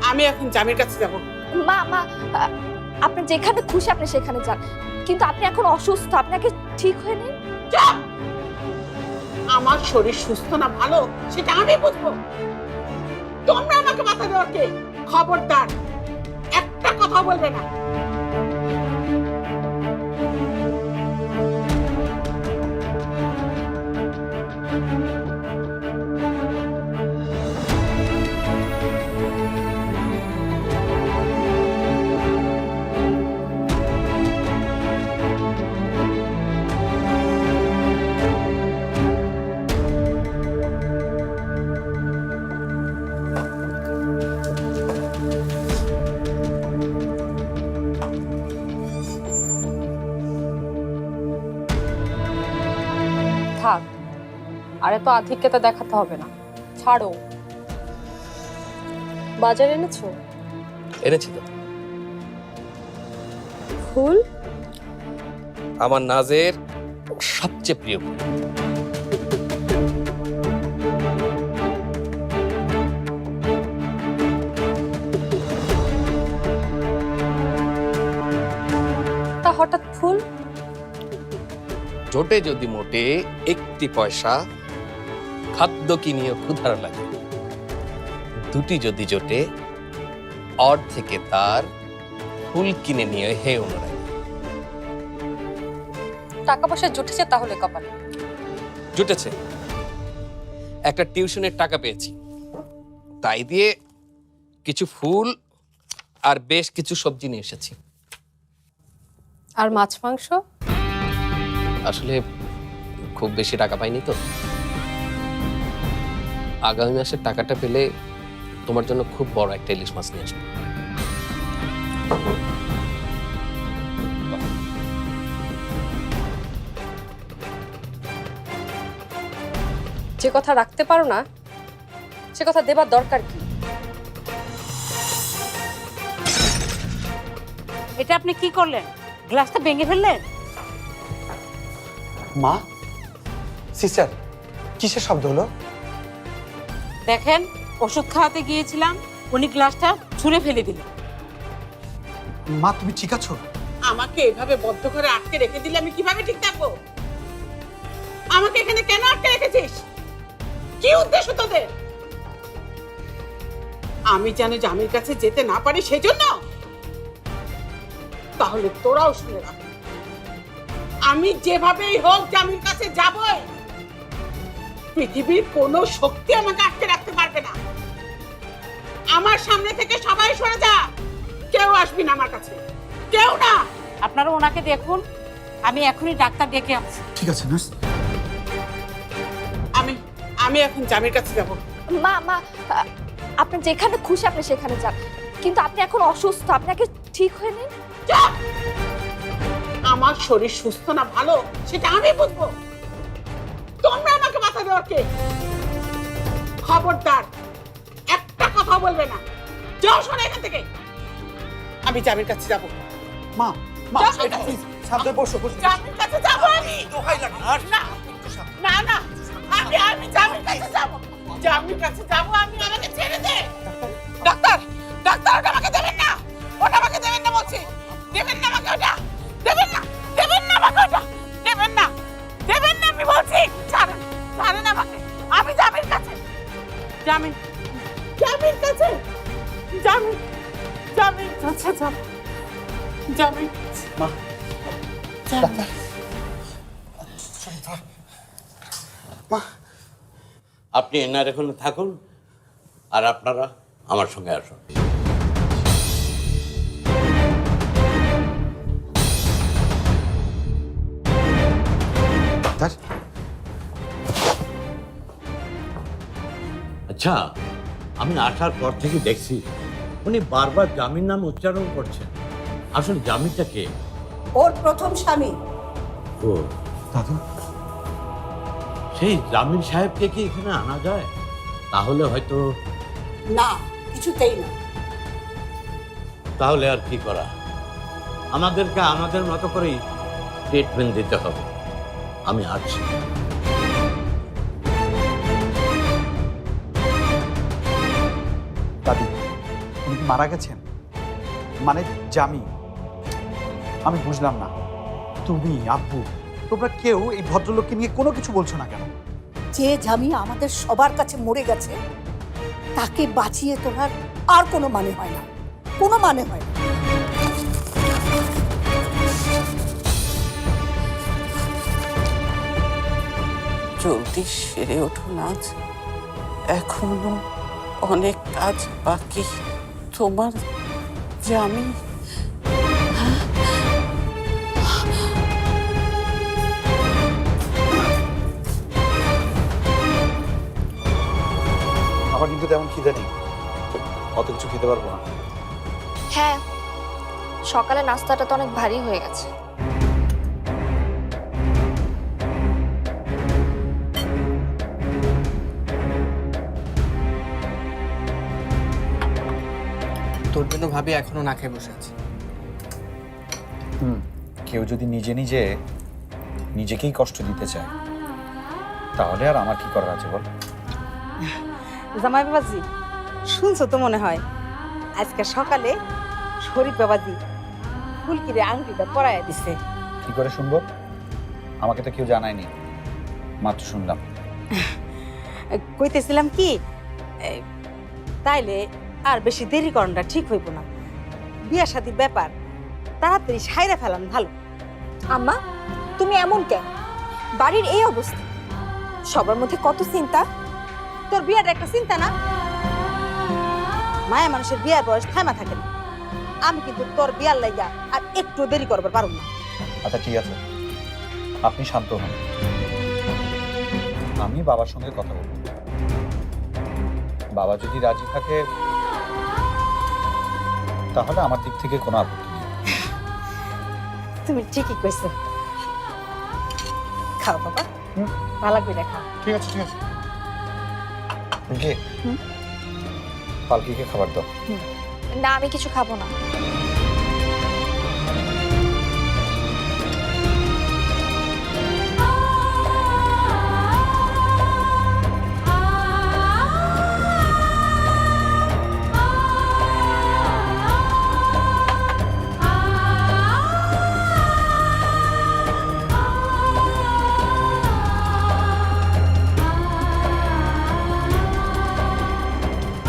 আমি এখন জামির কাছে যাব। মা মা আপনি যেখানে খুশি আপনি সেখানে যান, কিন্তু আপনি এখন অসুস্থ, আপনাকে ঠিক হয়ে নিন। আমার শরীর সুস্থ না ভালো সেটা আমি বুঝবো, তোমরা আমাকে মাথা দেওয়ার কে? খবরদার একটা কথা বলবে না। থাক, আর এত আধিক্যতা দেখাতে হবে না, ছাড়ো। বাজার এনেছো? এনেছি তো। ফুল? আমার নাজের সবচেয়ে প্রিয় ফুল। তা হঠাৎ ফুল? জোটে যদি মোটে একটি পয়সা, খাদ্য কিনিয়ে ক্ষুধার লাগে। দুটি যদি জোটে, অর্ধেকে তার ফুল কিনে নিয়ে হে অনুরাগ। টাকা পয়সা জুটেছে তাহলে কপালে। জুটেছে, একটা টিউশনের টাকা পেয়েছি, তাই দিয়ে কিছু ফুল আর বেশ কিছু সবজি নিয়ে এসেছি। আর মাছ মাংস? আসলে খুব বেশি টাকা পাইনি তো, আগামী মাসের টাকাটা পেলে তোমার জন্য খুব বড় একটা ইলিশ মাছ নিয়ে আসবো। যে কথা রাখতে পারো না সে কথা দেবার দরকার কি? এটা আপনি কি করলেন? গ্লাসটা ভেঙে ফেললেন? মা, সিস্টার, কিসের শব্দ হলো? দেখেন, ওষুধ খাওয়াতে গিয়েছিলাম, উনি গ্লাসটা ছুঁড়ে ফেলে দিল। মা তুমি ঠিক আছো? আমাকে এভাবে বদ্ধ করে আটকে রেখে দিলে আমি কিভাবে ঠিক থাকবো? আমাকে এখানে কেন আটকে রেখেছিস? কি উদ্দেশ্য তোদের? আমি যেন জামির কাছে যেতে না পারি সেজন্য? তাহলে তোরাও শুনে রাখ, আমি যেভাবেই হোক জামির কাছে যাবই। পৃথিবীর কোনো শক্তি আমাকে আটকে রাখতে পারবে না। আমার সামনে থেকে সবাই সরে যা, কেউ আসবি না আমার কাছে, কেউ না। আপনারা ওনাকে দেখুন, আমি এখনই ডাক্তার ডেকে আনছি। ঠিক আছে নার্স। আমি এখন জামির কাছে যাব। মা মা আপনি যেখানে খুশি আপনি সেখানে যান, কিন্তু আপনি এখন অসুস্থ, আপনাকে ঠিক হয়ে নিন। আমার শরীর সুস্থ না ভালো সেটা আমি বুঝবো, তোমরা আমাকে মাথা দেওয়ার কে? খবরদার একটা কথা বলবে না, যাও শোনো এখান থেকে। আমি জামির কাছে যাবো। মা মা যাও, এটা প্লিজ সামনে বসো বসো। জামির কাছে যাবো আমি। না না না, আমি জামির কাছে যাবো, জামির কাছে যাবো আমি। আমাকে ছেড়ে দে। ডাক্তার ডাক্তার, ওটা আমাকে দেবেন না, ওটা আমাকে দেবেন না বলছি, দেবেন না আমাকে ওটা, দেবেন না, দেবেন না আমাকে ওটা, দেবেন না, দেবেন না আমি বলছি। ছাড়েন, ছাড়েন আমাকে, আমি জামির কাছে, জামিন, জামির কাছে, জামিন, জামিন কাছে যাব, জামিন। মা ডাক্তার, আপনি এনার এখানে থাকুন আর আপনারা আমার সঙ্গে আসুন। আচ্ছা, আমি আসার পর থেকে দেখছি উনি বারবার জামির নাম উচ্চারণ করছেন। আসলে জামিরটা কে? ওর প্রথম স্বামী। ও দাদু, সেই জামির সাহেবকে কি এখানে আনা যায়? তাহলে হয়তো। না, কিছুতেই না। তাহলে আর কি করা, আমাদেরকে আমাদের মতো করেই ট্রিটমেন্ট দিতে হবে। আমি আসছি। দাদি উনি কি মারা গেছেন? মানে জামি, আমি বুঝলাম না, তুমি আব্বু তোমরা কেউ এই ভদ্রলোককে নিয়ে কোনো কিছু বলছো না কেন? যে জামি আমাদের সবার কাছে মরে গেছে তাকে বাঁচিয়ে তোলার আর কোনো মানে হয় না, কোনো মানে হয় না। জলদি সেরে ওঠো নাজ, এখনো অনেক কাজ বাকি তোমার। জামি, আমার কিন্তু তেমন খিদে নেই, অত কিছু খেতে পারবো না। হ্যাঁ, সকালে নাস্তাটা তো অনেক ভারী হয়ে গেছে। তোর জন্য ভাবি এখনো না খেয়ে বসে আছে। কেউ যদি নিজে নিজে নিজেকেই কষ্ট দিতে চায় তাহলে আর আমার কি করার আছে বল? জামাই বাবাজি, শুনছো তো মনে হয় আজকে সকালে শরীফ বাবাজি ফুলকিরে আংটিটা পরাইয়া দিছে। কি করে শুনবো? আমাকে তো কেউ জানায়নি, মাত্র শুনলাম। কইতেছিলাম কি, তাইলে আর বেশি দেরি করাটা ঠিক হইব না। বিয়া শাদির ব্যাপার, তাড়াতাড়ি সাইরা ফেলান ভালো। আম্মা তুমি এমন কেন? বাড়ির এই অবস্থা, সবার মধ্যে কত চিন্তা। তোর বিয়াটা একটা চিন্তা না? মায়া মানুষের বিয়ার বয়স থামা থাকে না। আমি কিন্তু তোর বিয়ার লাইগা আর একটু দেরি করবার পারব না। আচ্ছা ঠিক আছে, আপনি শান্ত হন, আমি বাবার সঙ্গে কথা বলবো। বাবা যদি রাজি থাকে তাহলে আমার দিক থেকে কোনো আপত্তি নেই। তুমি ঠিকই কইছো। খাও বাবা, ভালো করে খাও। ঠিক আছে ঠিক আছে। পালকিকে খাবার দাও। না, আমি কিছু খাবো না।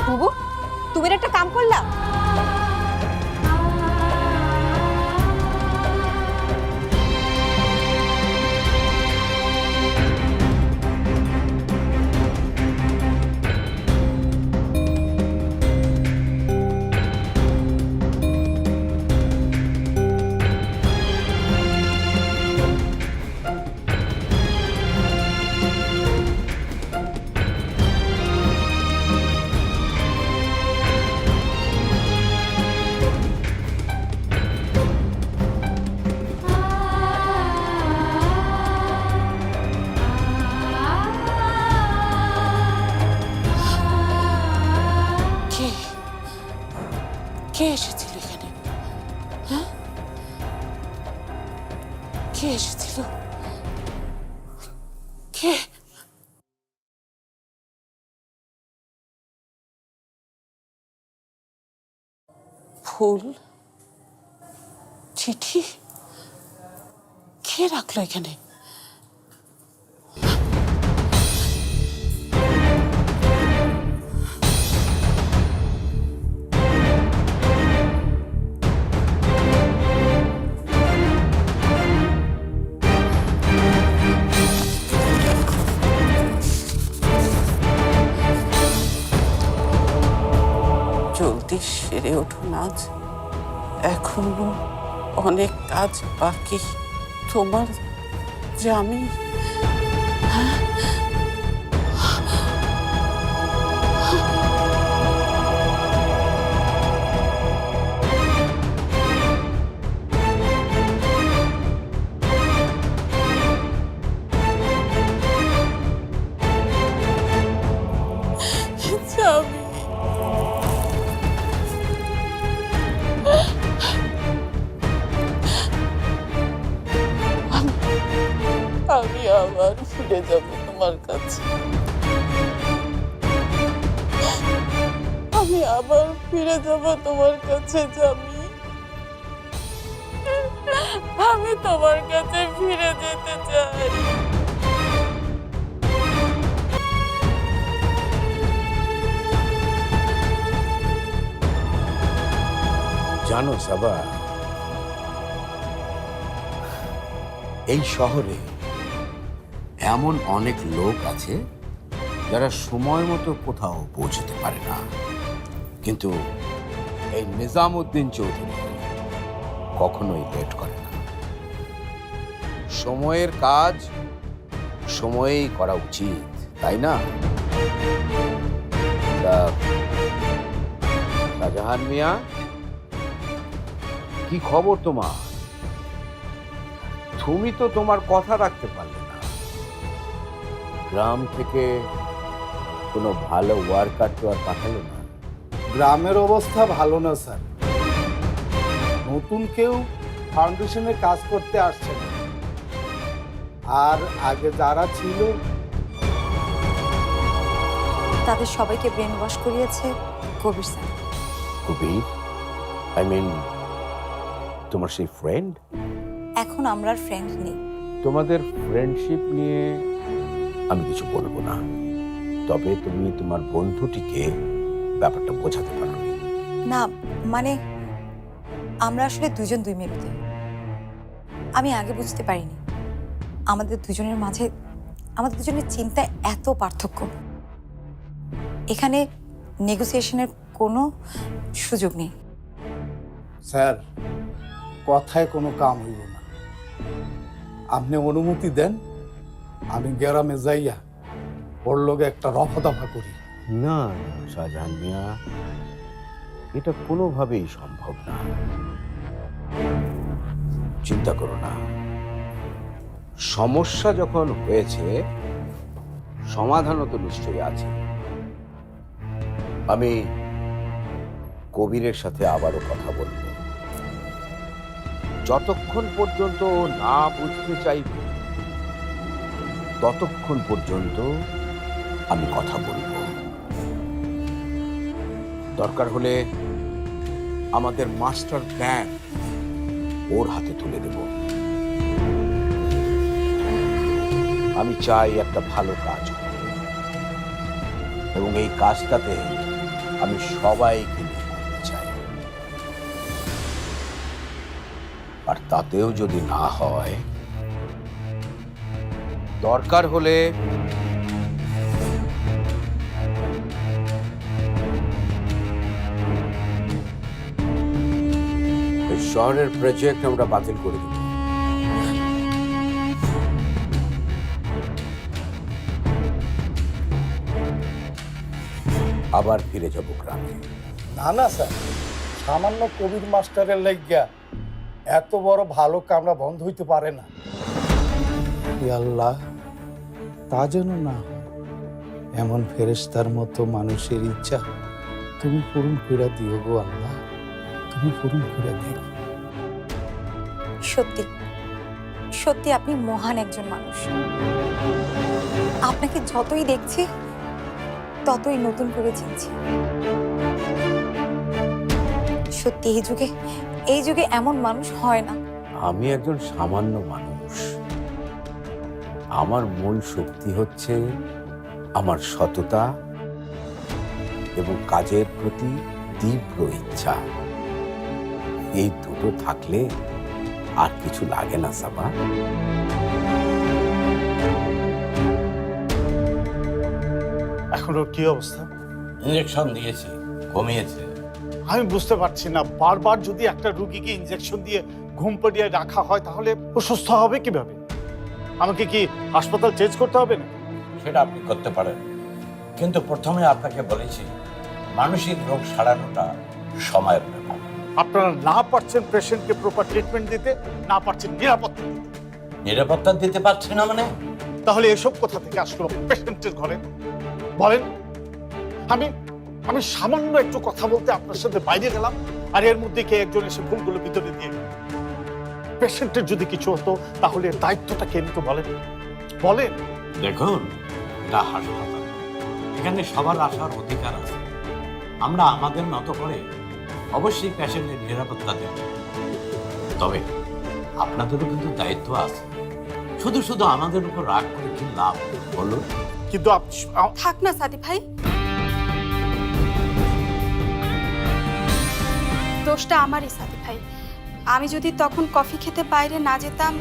বুবু, তুমি একটা কাম করলা? কে এসেছিল এখানে? হ্যাঁ, কে এসেছিল? কে? ফুল, চিঠি কে রাখলো এখানে? জলদি সেরে ওঠো নাজ, এখনো অনেক কাজ বাকি। তোমার জামি আমি আবার ফিরে যাব তোমার কাছে। আমি আবার ফিরে যাব তোমার কাছে জামি। আমি তোমার কাছে ফিরে যেতে চাই। জানো সাবা, এই শহরে এমন অনেক লোক আছে যারা সময় মতো কোথাও পৌঁছতে পারে না, কিন্তু এই নিজামুদ্দিন চৌধুরী কখনোই লেট করে না। সময়ের কাজ সময়েই করা উচিত, তাই না? তা শাহজাহান মিয়া, কি খবর তোমার? তুমি তো তোমার কথা রাখতে পারলে না। গ্রাম থেকে কোনো ভালো ওয়ার্কার তো আর পাঠালো না। গ্রামের অবস্থা ভালো না স্যার, নতুন কেউ ফাউন্ডেশনে কাজ করতে আসছে না, আর আগে যারা ছিল তাদের সবাইকে ব্রেন ওয়াশ করিয়েছে কবির স্যার। কবির? আই মিন তোমার সেই ফ্রেন্ড? এখন আমরা আর ফ্রেন্ড নেই। তোমাদের ফ্রেন্ডশিপ নিয়ে আমি কিছু বলবো না, তবে তুমি তোমার বন্ধুটিকে ব্যাপারটা বোঝাতে পারো না, মানে আমরা আসলে দুজন দুই মেরুতে। আমি আগে বুঝতে পারিনি আমাদের দুজনের মাঝে, আমাদের দুজনের চিন্তায় এত পার্থক্য। এখানে নেগোসিয়েশনের কোনো সুযোগ নেই। স্যার, কথায় কোনো কাম হইব না। আপনি অনুমতি দেন, আমি গ্রামে যাইয়া ওর লগে একটা রফা দফা করি। না শাহজাহান মিয়া, এটা কোনোভাবেই সম্ভব না। চিন্তা করো না, সমস্যা যখন হয়েছে সমাধানও তো নিশ্চয়ই আছে। আমি কবিরের সাথে আবারও কথা বলবো। যতক্ষণ পর্যন্ত ও না বুঝতে চাইবে ততক্ষণ পর্যন্ত আমি কথা বলবো। দরকার হলে আমাদের মাস্টার প্ল্যান ওর হাতে তুলে দেব। আমি চাই একটা ভালো কাজ হোক, এবং এই কাজটাতে আমি সবাইকে নিয়ে করতে চাই। আর তাতেও যদি না হয়, দরকার হলে এই শহরের প্রজেক্ট আমরা বাতিল করে দেব। আবার ফিরে যাব গ্রামে। না না স্যার, সামান্য কবির মাস্টারের লাগিয়া এত বড় ভালো কামরা বন্ধ হইতে পারে না। হে আল্লাহ, তা যেন না হয়। এমন ফেরেশতার মতো মানুষের ইচ্ছা তুমি পূরণ করে দিও গো আল্লাহ। ছবি পূরণ করে দেখ। সত্যি সত্যি আপনি মহান একজন মানুষ। আপনাকে যতই দেখছি ততই নতুন করে চিনছি। সত্যি এই যুগে এমন মানুষ হয় না। আমি একজন সামান্য মানুষ। আমার মূল শক্তি হচ্ছে আমার সততা এবং কাজের প্রতি তীব্র ইচ্ছা। এই দুটো থাকলে আর কিছু লাগে না সাবা। এখন ওর কি অবস্থা? ইঞ্জেকশন দিয়েছি, কমিয়েছে। আমি বুঝতে পারছি না, বারবার যদি একটা রুগীকে ইনজেকশন দিয়ে ঘুম পাড়িয়ে রাখা হয় তাহলে ও সুস্থ হবে কিভাবে? আমাকে কি হাসপাতাল চেঞ্জ করতে হবে না? সেটা আপনি করতে পারেন, কিন্তু প্রথমে আপনাকে বলেছি মানসিক রোগ সারানোটা সময়ের ব্যাপার। আপনারা না পারছেন পেশেন্টকে প্রপার ট্রিটমেন্ট দিতে, না পারছেন নিরাপত্তা দিতে। নিরাপত্তা দিতে পারছি না মানে? তাহলে এসব কোথা থেকে আসলো পেশেন্টের ঘরে? বলেন। আমি সামান্য একটু কথা বলতে আপনার সাথে বাইরে গেলাম, আর এর মধ্যে কে একজন এসে ফুলগুলো ভিতরে দিয়ে গেল। পেশেন্টের যদি কিছু হতো তাহলে দায়িত্বটা কে নিত বলেন? বলেন। দেখুন, এটা হাসপাতাল, এখানে সবার আসার অধিকার আছে। আমরা আমাদের মতো করে অবশ্যই পেশেন্টের নিরাপত্তা দেব, তবে আপনাদেরও কিন্তু দায়িত্ব আছে। শুধু শুধু আমাদের উপর রাগ করে কি লাভ বলুন? কিন্তু থাক না সাদি ভাই, দোষটা আমারই সাদি ভাই। আমি যদি তখন কফি খেতে বাইরে না যেতাম।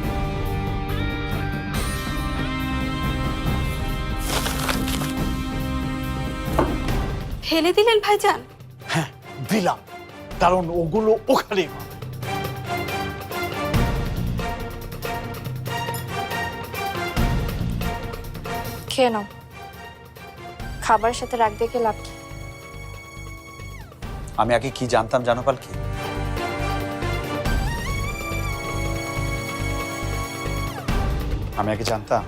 ফেলে দিলেন ভাইজান? হ্যাঁ দিলাম, কারণ ওগুলো ওখানেই পাবে। খেয়ে নাও, খাবারের সাথে রাখ দেখে লাভ কি? আমি আগে কি জানতাম জানো পালকি? আমি আগে জানতাম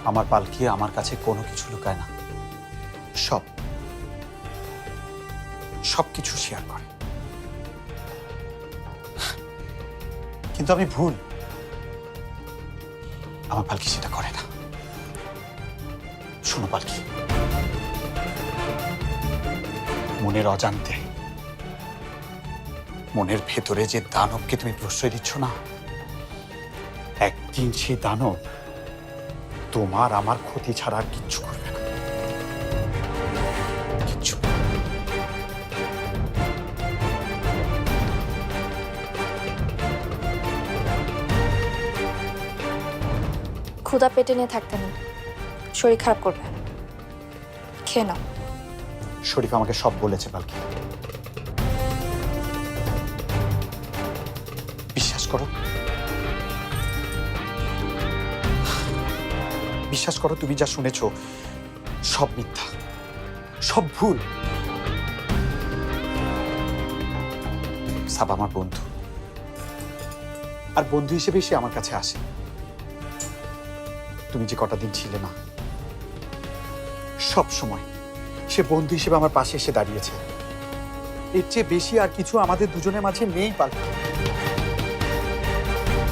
আমার পালকি আমার কাছে কোনো কিছু লুকায় না, সব কিছু শেয়ার করে। কিন্তু আমি ভুল, আমার পালকি সেটা করে না। শোনো পালকি, মনের অজান্তে, মনের ভেতরে যে দানবকে তুমি প্রশ্রয় দিচ্ছ না, একদিন সেই দানব তোমার আমার ক্ষতি ছাড়া আর কিচ্ছু করবে না। কিচ্ছু। ক্ষুধা পেটে নিয়ে থাকতে নেই, শরীর খারাপ করবে। খেয়ে নাও। শরীফ আমাকে সব বলেছে পালকি, বিশ্বাস করো। বিশ্বাস করো, তুমি যা শুনেছো সব মিথ্যা, সব ভুল। সাবা আমার বন্ধু, আর বন্ধু হিসেবে সে আমার কাছে আসে। তুমি যে কটা দিন ছিলে না, সব সময় সে বন্ধু হিসেবে আমার পাশে এসে দাঁড়িয়েছে। এর চেয়ে বেশি আর কিছু আমাদের দুজনের মাঝে নেই পালকি।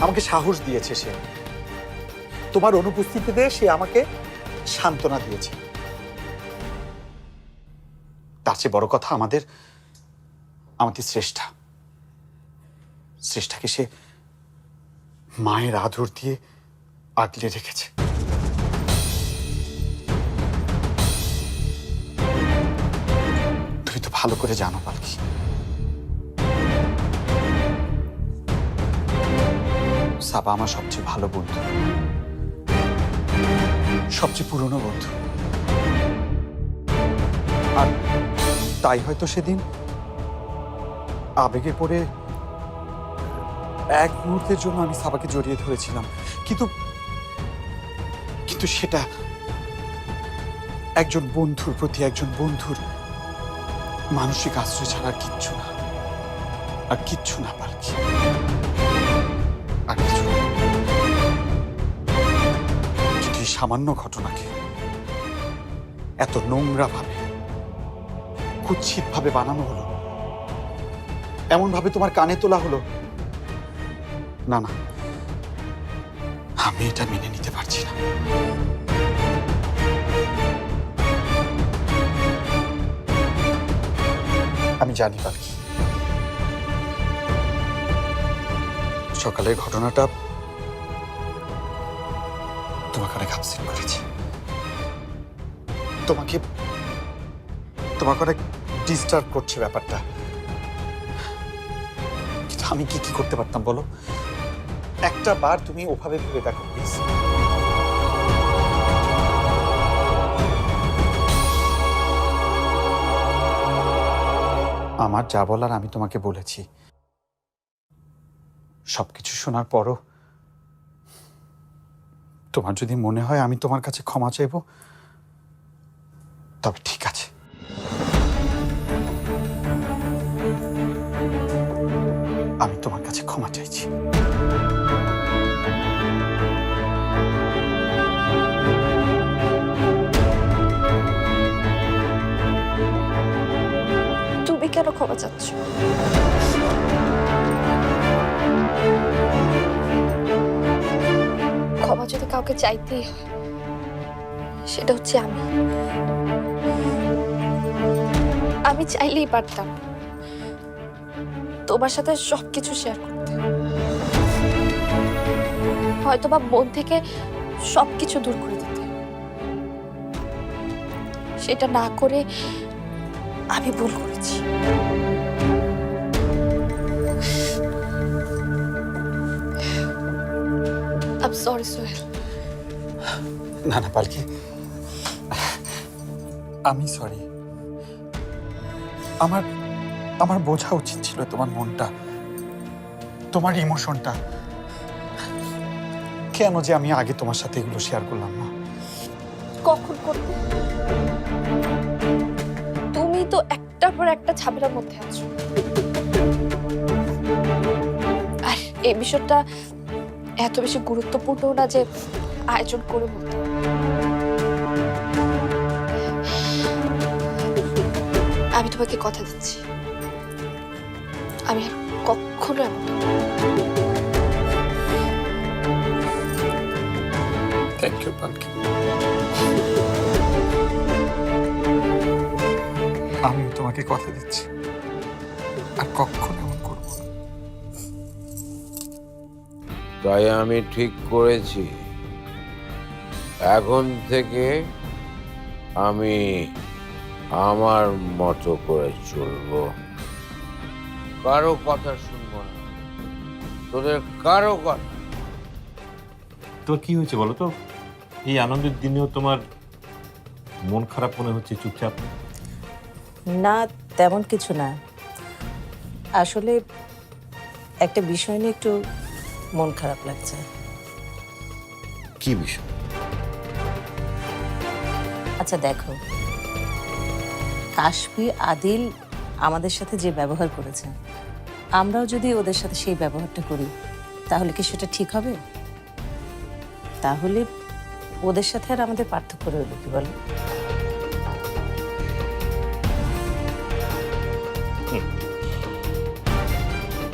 আমাকে সাহস দিয়েছে সে, তোমার অনুপস্থিতিতে সে আমাকে সান্ত্বনা দিয়েছে। তার চেয়ে বড় কথা, আমাদের শ্রেষ্ঠাকে সে মায়ের আদর দিয়ে আগলে রেখেছে। তুমি তো ভালো করে জানো পালকি, সাবা আমার সবচেয়ে ভালো বন্ধু, সবচেয়ে পুরনো বন্ধু। আর তাই হয়তো সেদিন আবেগে পড়ে এক মুহূর্তের জন্য আমি সাবাকে জড়িয়ে ধরেছিলাম, কিন্তু সেটা একজন বন্ধুর প্রতি একজন বন্ধুর মানসিক আশ্রয় ছাড়া আর কিচ্ছু না পালকি, আর কিছু না। কিন্তু এই সামান্য ঘটনাকে এত নোংরা ভাবে, কুৎসিত ভাবে বানানো হলো, এমন ভাবে তোমার কানে তোলা হলো। না না, আমি এটা মেনে নিতে পারছি না। আমি জানি পাখি, সকালের ঘটনাটা তোমাকে অনেক আপসেট করেছে, তোমাকে অনেক ডিস্টার্ব করছে ব্যাপারটা। কিন্তু আমি কি করতে পারতাম বলো? একটা বার তুমি ওভাবে ভেবে দেখো প্লিজ। আমার যা বলার আমি তোমাকে বলেছি, সবকিছু শোনার পরও তোমার যদি মনে হয় আমি তোমার কাছে ক্ষমা চাইব, তবে ঠিক আছে। আমি তোমার কাছে ক্ষমা চাইছি। তুমি কেন ক্ষমা চাচ্ছ? ক্ষমা যদি কাউকে চাইতেই হয়, সেটা হচ্ছে আমি চাইলেই পারতাম তোমার সাথে সবকিছু শেয়ার করতে, হয়তো বা মন থেকে সবকিছু দূর করে দিতে। সেটা না করে আমি ভুল করেছি। I'm sorry, Sohel. না না পালকি, আমি সরি। আমার বোঝা উচিত ছিল তোমার মনটা, তোমার ইমোশনটা। কেন যে আমি আগে তোমার সাথে এগুলো শেয়ার করলাম না? কখন করবে? তুমি তো একটার পর একটা ঝামেলার মধ্যে আছো, আর এই বিষয়টা এত বেশি গুরুত্বপূর্ণ না যে আয়োজন করে বলতে হবে। আমি তোমাকে কথা দিচ্ছি, আমি আর কখনো এমন থ্যাংক ইউ পালকি। আমিও তোমাকে কথা দিচ্ছি, আর কখনো এমন করবো না। তাই আমি ঠিক করেছি, এখন থেকে আমি আমার মতো করে চলবো, কারো কথা শুনবো না, তোদের কারো কথা। তোমার কি হয়েছে বলো তো? এই আনন্দের দিনেও তোমার মন খারাপ মনে হচ্ছে, চুপচাপ। না, তেমন কিছু না। আসলে একটা বিষয় নিয়ে একটু মন খারাপ লাগছে। কি বিষয়? আচ্ছা দেখো, কাশফি, আদিল আমাদের সাথে যে ব্যবহার করেছে, আমরাও যদি ওদের সাথে সেই ব্যবহারটা করি, তাহলে কি সেটা ঠিক হবে? তাহলে ওদের সাথে আর আমাদের পার্থক্য রইল কি বলো?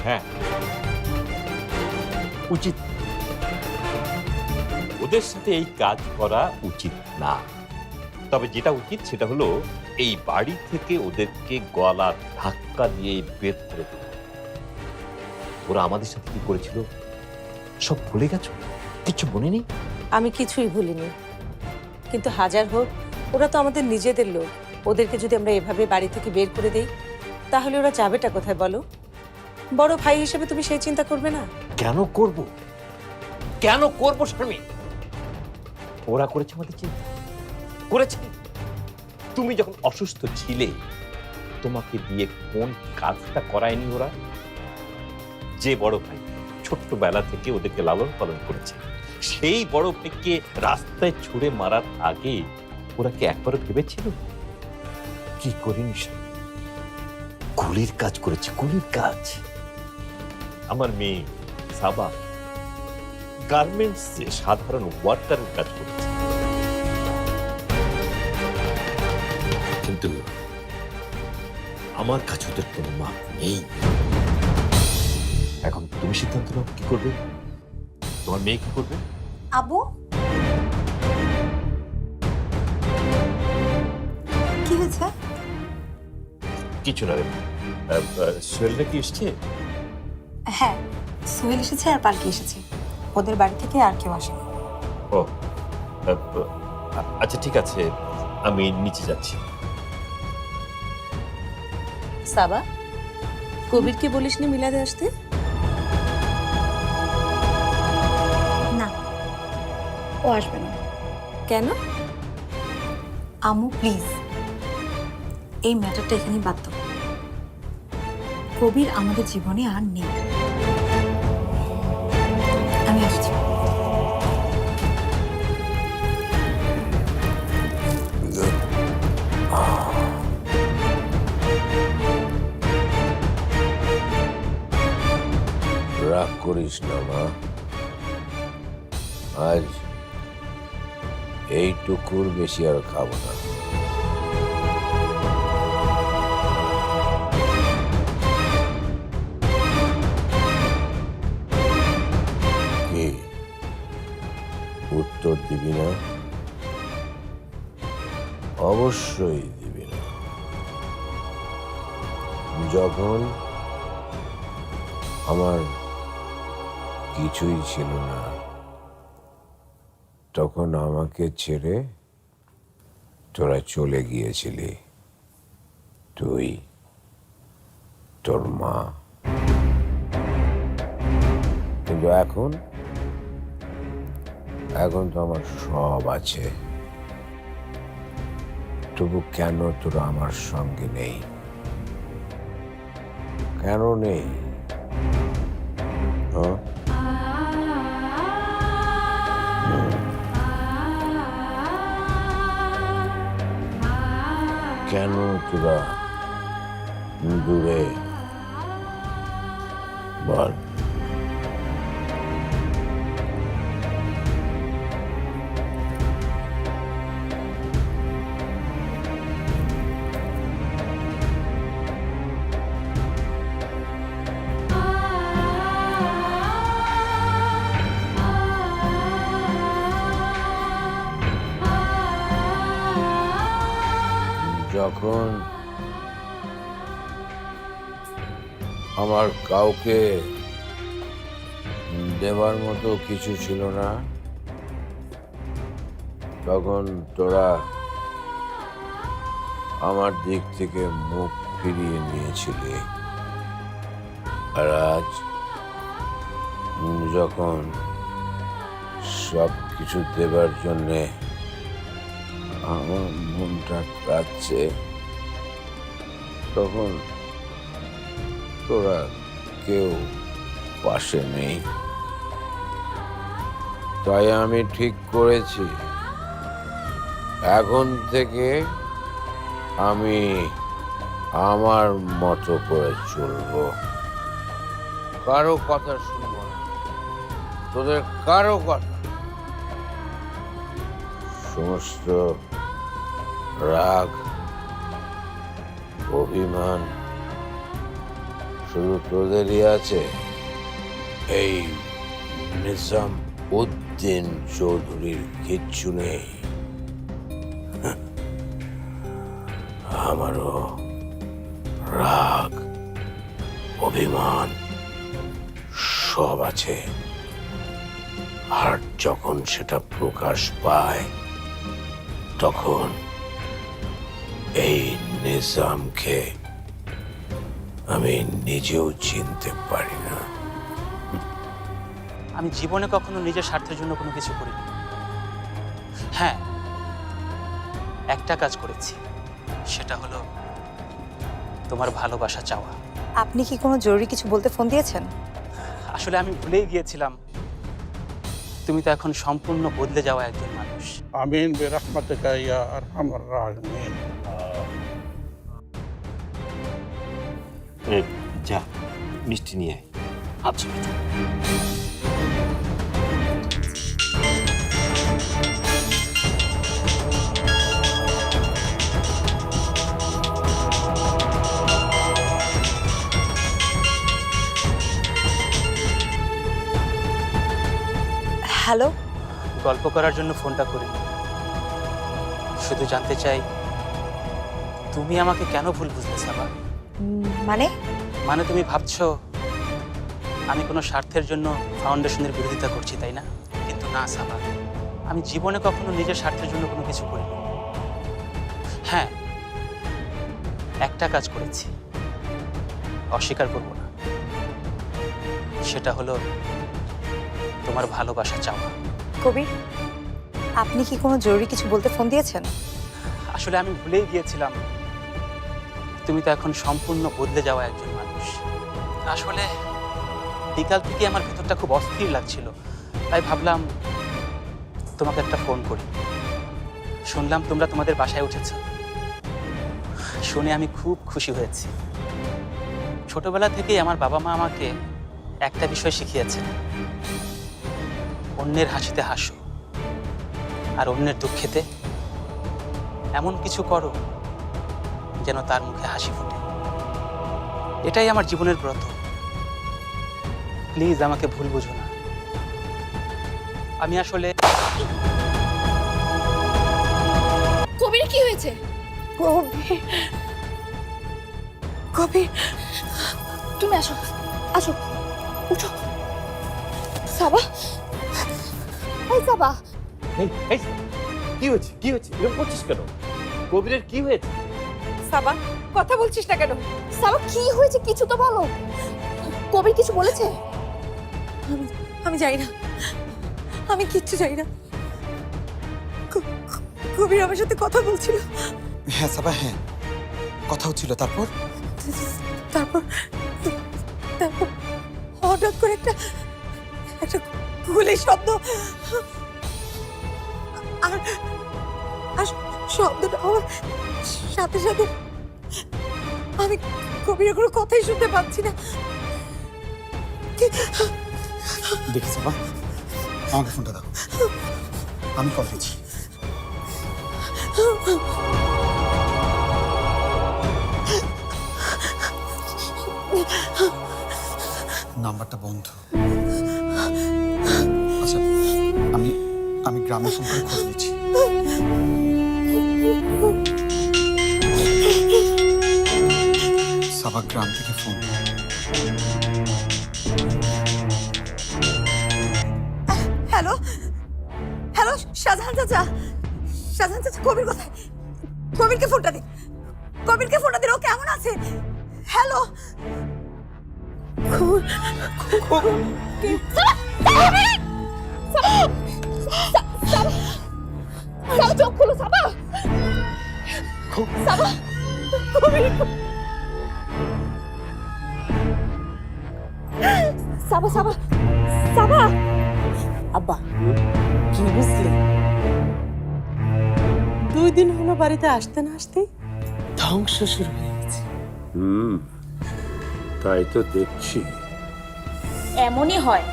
হ্যাঁ, উচিত। ওদের সাথে এই কাজ করা উচিত না। তবে যেটা উচিত সেটা হলো এই বাড়ি থেকে ওদেরকে গলা ধাক্কা দিয়ে বের করে দেওয়া। ওরা আমাদের সাথে কি করেছিল সব ভুলে গেছো? কিছু মনে নেই? আমি কিছুই ভুলিনি, কিন্তু হাজার হোক ওরা তো আমাদের নিজেদের লোক। ওদেরকে যদি আমরা এভাবে বাড়ি থেকে বের করে দেই, তাহলে ওরা যাবেটা কোথায় বলো? বড় ভাই হিসেবে তুমি সেই চিন্তা করবে না? কেন করব? কেন করব শারমিন? ওরা করেছে আমাদের চিন্তা করেছে। তুমি যখন অসুস্থ ছিলে, তোমাকে দিয়ে কোন কাজটা করায়নি ওরা? যে বড় ভাই ছোট্টবেলা থেকে ওদেরকে লালন পালন করেছে, সেই বড় ভাইকে রাস্তায় ছুঁড়ে মারার আগে ওরা কি একবারও ভেবেছিল? কি করিনি, কুলির কাজ করেছে, কুলির কাজ। আমার মেয়ে সাবা গার্মেন্টসে সাধারণ ওয়ার্কারের কাজ করেছে, কিন্তু আমার কাছে ওদের কোনো মাপ নেই। এখন তুমি সিদ্ধান্ত নাও কি করবে, তোমার মেয়ে কি করবে। আব্বু কি হয়েছে? কিছু না রে। সোহেলটা কি এসছে? হ্যাঁ, সোহেল এসেছে আর পালকি এসেছে, ওদের বাড়ি থেকে আর কেউ আসেনি। ও আচ্ছা ঠিক আছে, আমি নিচে যাচ্ছি। সাবা, কবিরকে বলিসনি মিলাদে আসতে? না, ও আসবে না। কেন? আমু প্লিজ, এই ম্যাটারটা এখানেই বাদ দাও। কবির আমাদের জীবনে আর নেই। আমি আসছি। রাগ করিস না মা, আজ এইটুকুর বেশি আর খাবো না। কি উত্তর দিবি না? অবশ্যই দিবি না। যখন আমার কিছুই ছিল না, তখন আমাকে ছেড়ে তোরা চলে গিয়েছিলি, তুই, তোর মা। কিন্তু এখন তো আমার সব আছে, তবু কেন তোরা আমার সঙ্গে নেই? কেন নেই? হ্যাঁ, কেন তোরা দূরে? বল। যখন আমার কাউকে দেবার মতো কিছু ছিল না, তখন তোরা আমার দিক থেকে মুখ ফিরিয়ে নিয়েছিলি। আর আজ যখন সব কিছু দেবার জন্যে আমার মনটা কাঁদছে, তখন তোরা কেউ পাশে নেই। তাই আমি ঠিক করেছি, এখন থেকে আমি আমার মতো করে চলবো, কারো কথা শুনবো না, তোদের কারো কথা। সমস্ত রাগ, অভিমান শুধু তোদেরই আছে। এই নিজাম উদ্দিন চৌধুরীর কিচ্ছু নেই। আমারও রাগ, অভিমান সব আছে, আর যখন সেটা প্রকাশ পায়, তখন এই নিজামকে আমি নিজেও চিনতে পারি না। আমি জীবনে কখনো নিজের স্বার্থের জন্য কোনো কিছু করিনি। হ্যাঁ, একটা কাজ করেছি, সেটা হলো তোমার ভালোবাসা চাওয়া। আপনি কি কোনো জরুরি কিছু বলতে ফোন দিয়েছেন? আসলে আমি ভুলেই গিয়েছিলাম, তুমি তো এখন সম্পূর্ণ বদলে যাওয়া একজন মানুষ। আমিন বিরহমাতিকা ইয়া আরহামার রাহিমিন। যা মিষ্টি নিয়ে আয়। আচ্ছা। হ্যালো, গল্প করার জন্য ফোনটা করি, শুধু জানতে চাই তুমি আমাকে কেন ভুল বুঝলে সাবা? মানে? মানে তুমি ভাবছো আমি কোনো স্বার্থের জন্য ফাউন্ডেশনের বিরোধিতা করছি, তাই না? কিন্তু না সাবা, আমি জীবনে কখনো নিজের স্বার্থের জন্য কোনো কিছু করিনি। হ্যাঁ, একটা কাজ করেছি, অস্বীকার করব না, সেটা হলো তোমার ভালোবাসা চাওয়া। কবির, আপনি কি কোনো জরুরি কিছু বলতে ফোন দিয়েছেন? আসলে আমি ভুলেই গিয়েছিলাম, তুমি তো এখন সম্পূর্ণ বদলে যাওয়া একজন মানুষ। আসলে বিকাল থেকে আমার ভেতরটা খুব অস্থির লাগছিল, তাই ভাবলাম তোমাকে একটা ফোন করি। শুনলাম তোমরা তোমাদের বাসায় উঠেছো, শুনে আমি খুব খুশি হয়েছি। ছোটবেলা থেকেই আমার বাবা মা আমাকে একটা বিষয় শিখিয়েছেন, অন্যের হাসিতে হাসো আর অন্যের দুঃখেতে এমন কিছু করো যেন তার মুখে হাসি ফোটে। এটাই আমার জীবনের ব্রত। প্লিজ আমাকে ভুল বুঝো না। আমি আসলে কবির কি হয়েছে? কবির, তুমি আসো, আসো, উঠো। সাবা, এই সাবা, কি হয়েছে? কি হয়েছে? এরকম করছিস কেন? কবিরের কি হয়েছে? সাবা, কথা বলছিস না কেন? সাবা কি হয়েছে কিছু তো বলো। কবির কিছু বলেছে? আমি জানি না, আমি কিচ্ছু জানি না। কবির আমার সাথে কথা বলছিল। হ্যাঁ সাবা, হ্যাঁ কথা হচ্ছিল। তারপর তারপর তারপর হঠাৎ করে একটা গুলির শব্দ, আর আর শব্দটা আমার সাথে সাথে আমি কবিরের কোনো কথাই শুনতে পাচ্ছি না। দেখি সাবা, আমাকে ফোনটা দাও, আমি কল দিচ্ছি। নাম্বারটা বন্ধ। আচ্ছা, আমি গ্রামে ফোন করে খোঁজ নিচ্ছি। সাবা গ্রাম থেকে ফোন। হ্যালো হ্যালো, শাহজাহান চাচা, শাহজাহান চাচা, কবির কোথায়? কবিরকে ফোনটা দিন, কবিরকে ফোনটা দিন, ও কেমন আছে? হ্যালো, চোখ খুলো সাবা, সাবা, সাবা, সাবা, সাবা। আব্বা, কি বুঝলি? 2 দিন হলো বাড়িতে আসতে না আসতেই ধ্বংস শুরু হয়ে গেছে। তাই তো দেখছি। এমনই হয়,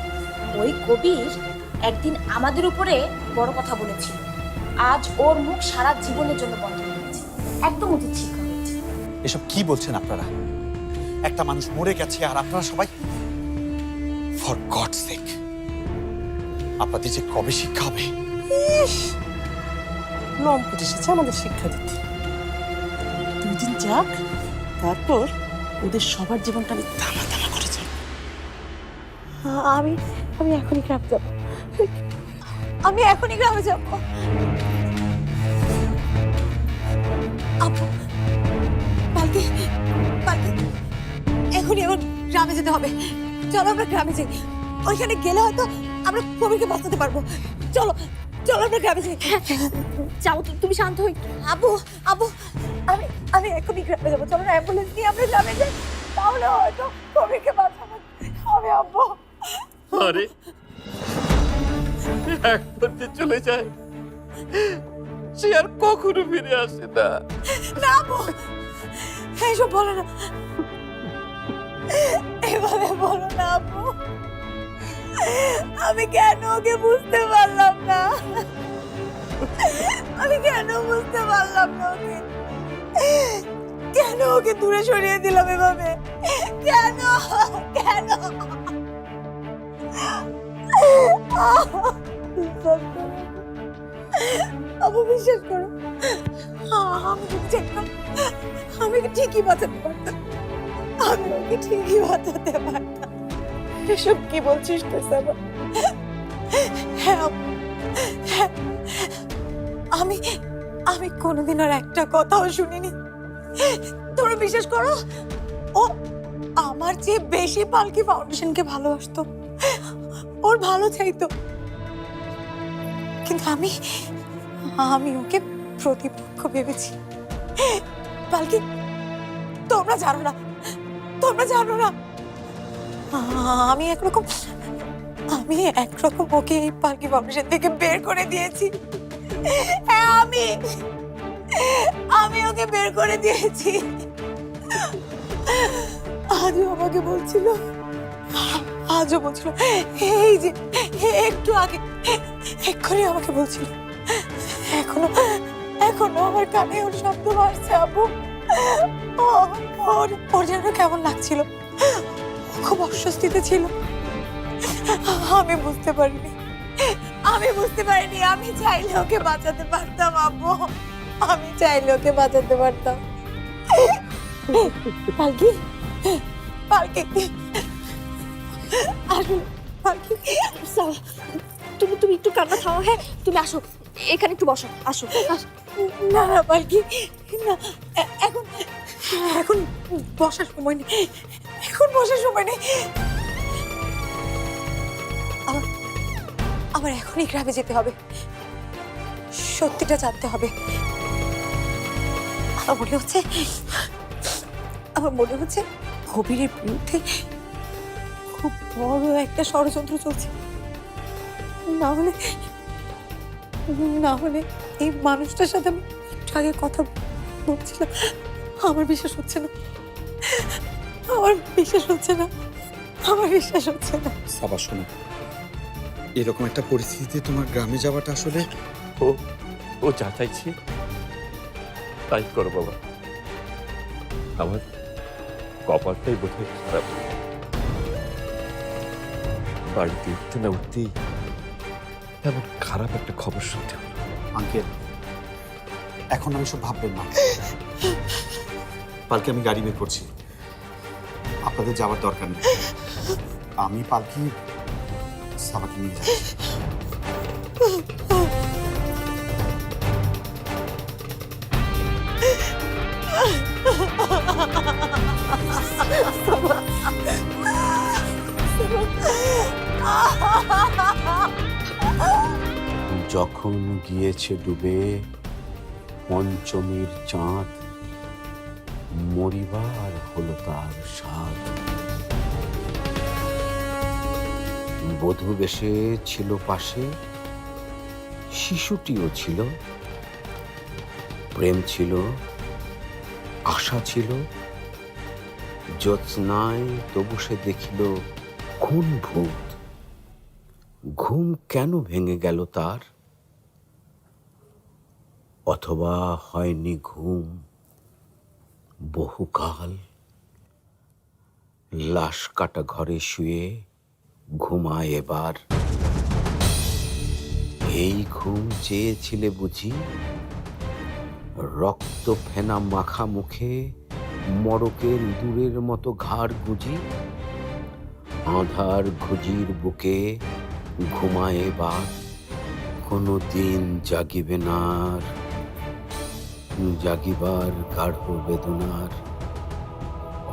ওই কবির একদিন আমাদের উপরে বড় কথা বলেছিল, আজ ওর মুখ সারা জীবনের জন্য বন্ধ হয়ে গেছে। একদম উচিত শিক্ষা হয়েছে। এসব কি বলছেন আপনারা? একটা মানুষ মরে গেছে আর আপনারা সবাই, ফর গড সেক, আপনাদের যে কবে শিক্ষা হবে? লম্পট এসেছে আমাদের শিক্ষা দিতে। 2 দিন যাক, তারপর ওদের সবার জীবনটা আমি তামা তামা করে যাব। আমি আমি এখনই গ্রামে যাব, আমি এখনই গ্রামে যাব। আপু, পালকি, পালকি, এখনই আমার গ্রামে যেতে হবে। চলো আমরা গ্রামে যাই, ওইখানে গেলে হয়তো আমরা কবিরকে বাঁচাতে পারবো। চলো চলো আমরা গ্রামে যাই। যাও, তুমি শান্ত হই। আবু, আবু, আমি আমি এখনই গ্রামে যাবো। চলো না, অ্যাম্বুলেন্স নিয়ে আমরা গ্রামে যাই, তাহলে হয়তো কবিরকে বাঁচাবো হবে। আব্বু, আরে একবার যে চলে যায়, সে আর কখনো ফিরে আসে না। না আব্বু, এইসব বলো না, এভাবে বলো না আব্বু। আমি কেন ওকে বুঝতে পারলাম না, আমি কেন বুঝতে পারলাম না ওকে, কেন ওকে দূরে সরিয়ে দিলাম এভাবে, কেন কেন? বিশ্বাস করো, আবু বিশ্বাস করো, আমি যদি চাইতাম আমি ওকে ঠিকই বাঁচাতে পারতাম, আমি ওকে ঠিকই বাঁচাতে পারতাম। এসব কি বলছিস তুই সাবা? হ্যাঁ আম্মু, হ্যাঁ, আমি আমি কোনোদিন আর একটা কথাও শুনিনি। তোমরা বিশ্বাস করো, ও আমার চেয়ে বেশি পালকি ফাউন্ডেশনকে ভালোবাসতো, ওর ভালো চাইতো, কিন্তু আমি ওকে প্রতিপক্ষ ভেবেছি। পালকি, তোমরা জানো না, তোমরা জানো না, আমি একরকম ওকে এই পালকি ফাউন্ডেশন থেকে বের করে দিয়েছি। হ্যাঁ, আমি ওকে বের করে দিয়েছি। আজও আমাকে বলছিল, এই যে একটু আগে এক্ষুনি আমাকে বলছিল, এখনো আমার কানে ওর শব্দ মারছে আব্বু। ওর যেন কেমন লাগছিল, খুব অস্বস্তিতে ছিল। আমি বুঝতে পারিনি, আমি চাইলে ওকে বাঁচাতে পারতাম আব্বু, আমি চাইলে ওকে বাঁচাতে পারতাম। পালকি, আসুন পালকি, তুমি একটু কান্না থামো। হ্যাঁ, তুমি আসো, এখানে একটু বসো, আসো। না না পালকি, না, এখন বসার সময় নেই, আমার এখনই গ্রামে যেতে হবে, সত্যিটা জানতে হবে। আমার মনে হচ্ছে কবিরের বিরুদ্ধে খুব বড় একটা ষড়যন্ত্র চলছে। না হলে এই মানুষটার সাথে আমি একটু আগে কথা বলছিলাম, আমার বিশ্বাস হচ্ছে না। সাবা শোনো, এরকম একটা পরিস্থিতিতে তোমার গ্রামে যাওয়াটা আসলে ও যা চাইছে তাই করো বাবা, আমার কপালটাই বোধহয় খারাপ। বাড়িতে উঠতে না উঠতেই এমন খারাপ একটা খবর শুনতে হলো। আঙ্কেল, এখন আমি সব ভাববেন না। পালকি, আমি গাড়ি বের করছি, আপনাদের যাওয়ার দরকার নেই। আমি পালকি সাবাকে নিয়ে যাচ্ছি। যখন গিয়েছে ডুবে পঞ্চমীর চাঁদ, মরিবার হলো তার স্বাদ। বধূ বেশে ছিল পাশে, শিশুটিও ছিল, প্রেম ছিল, আশা ছিল, জ্যোৎস্নায় তবু সে দেখিল কোন ভূত। ঘুম কেন ভেঙে গেল তার, অথবা হয়নি ঘুম বহুকাল। লাশ কাটা ঘরে শুয়ে ঘুমায় এবার। এই ঘুম চেয়েছিলে বুঝি, রক্ত ফেনা মাখা মুখে মড়কের ইঁদুরের মতো ঘাড় গুজি। আঁধার ঘুজির বুকে ঘুমায় এবার, কোনো দিন জাগিবে নার। জাগিবার গাঢ় বেদনার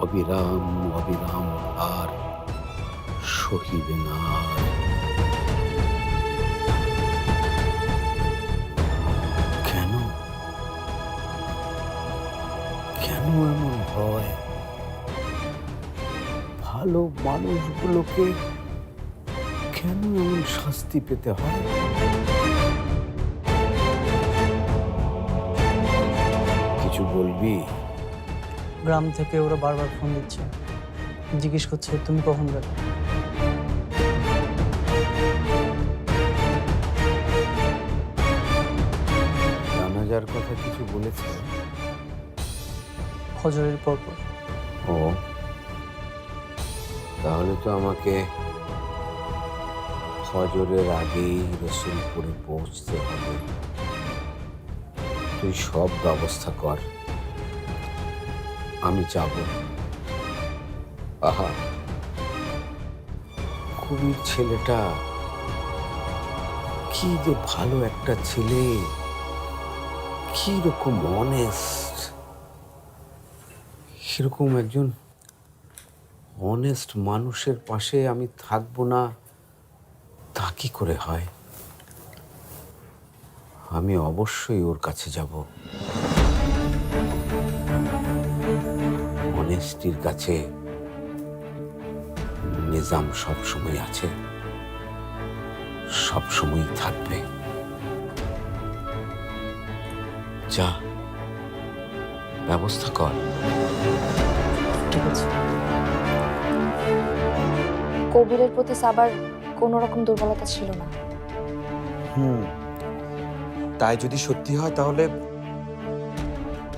অবিরাম ভার সহিবে না। কেন এমন হয়? ভালো মানুষগুলোকে কেন এমন শাস্তি পেতে হয়? কিছু বলবি? গ্রাম থেকে ওরা বারবার ফোন দিচ্ছে, জিজ্ঞেস করছে তুমি কখন যাবে। জানাজার কথা কিছু বলেছে? ফজরের পর। ও, তাহলে তো আমাকে ফজরের আগেই রসুলপুরে পৌঁছতে হবে। তুই সব ব্যবস্থা কর, আমি যাব। আহা, কবির ছেলেটা কি যে ভালো একটা ছেলে, কি রকম অনেস্ট। সেরকম একজন অনেস্ট মানুষের পাশে আমি থাকবো না তা কি করে হয়? আমি অবশ্যই ওর কাছে যাব। অনেস্টির কাছে নিজাম সবসময় আছে, সবসময় থাকবে। যা, ব্যবস্থা কর। ঠিক আছে। কবিরের প্রতি সাবার কোনো রকম দুর্বলতা ছিল না। তাই যদি সত্যি হয় তাহলে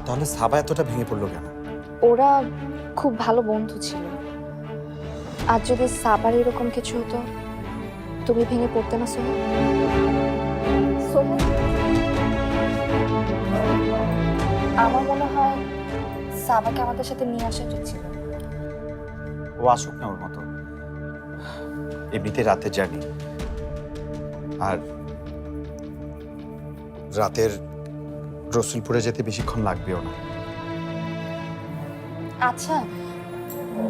তাহলে সাবা এতটা ভেঙে পড়লো কেন? ওরা খুব ভালো বন্ধু ছিল। আর যদি সাবার এরকম কিছু হতো, তুমি ভেঙে পড়তে না সোহেল? সোহেল, আমার মনে হয় সাবাকে আমাদের সাথে নিয়ে আসা উচিত ছিল। ও আসুক না, ওর মতো। এমনিতে রাতের জার্নি, আর রাতের রসুলপুরে যেতে বেশিক্ষণ লাগবেও না। আচ্ছা,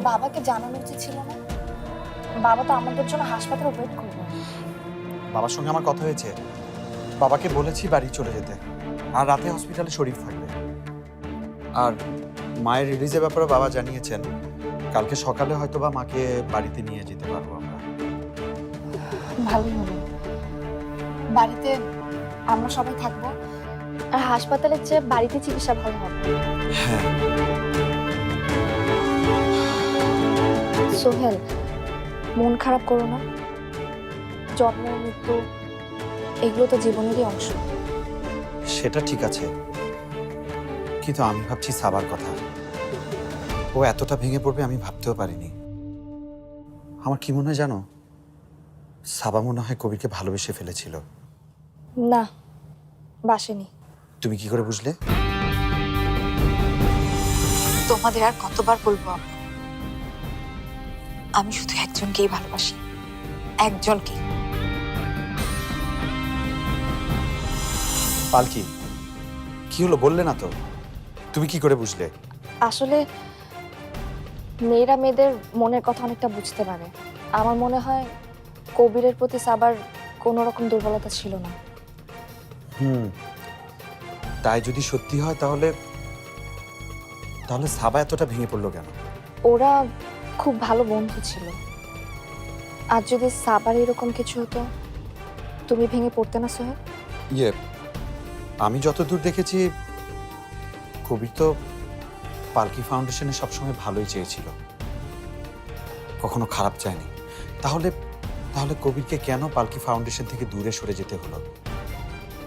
বাবাকে জানানো উচিত ছিল না? বাবা তো আমাদের জন্য হাসপাতালে ওয়েট করবে। বাবার সঙ্গে আমার কথা হয়েছে, বাবাকে বলেছি বাড়ি চলে যেতে, আর রাতে হসপিটালে শরীফ থাকবে। আর মায়ের রিলিজের ব্যাপারে বাবা জানিয়েছেন কালকে সকালে হয়তো বা মাকে বাড়িতে নিয়ে যেতে পারবো আমরা। ভালোই হলো, বাড়িতে আমরা সবাই থাকবো, আর হাসপাতালের চেয়ে বাড়িতে চিকিৎসা ভালো হবে। হ্যাঁ। সোহেল, মন খারাপ করো না। জন্ম মৃত্যু এগুলো তো জীবনেরই অংশ। সেটা ঠিক আছে, কিন্তু আমি ভাবছি সাবার কথা। ও এতটা ভেঙে পড়বে আমি ভাবতেও পারিনি। আমার কি মনে হয় জানো, সাবা মনে হয় কবিরকে ভালোবেসে ফেলেছিল। না, বাসেনি। তুমি কি করে বুঝলে? তোমাদের আর কতবার বলবো আম্মু, আমি শুধু একজনকেই ভালোবাসি, একজনকে। পালকি, কি হলো বললে না তো? তুমি কি করে বুঝলে? আসলে মেয়েরা মেয়েদের মনের কথা অনেকটা বুঝতে পারে। আমার মনে হয় কবিরের প্রতি সাবার কোনো রকম দুর্বলতা ছিল না। তাই যদি সত্যি হয় তাহলে তাহলে সাবা এতটা ভেঙে পড়লো কেন? ওরা খুব ভালো বন্ধু ছিল। আর যদি সাবার এরকম কিছু হতো, তুমি ভেঙে পড়তে না সোহেল? আমি যতদূর দেখেছি কবির তো পালকি ফাউন্ডেশনে সবসময় ভালোই চেয়েছিল, কখনো খারাপ চায়নি। তাহলে তাহলে কবিরকে কেন পালকি ফাউন্ডেশন থেকে দূরে সরে যেতে হলো?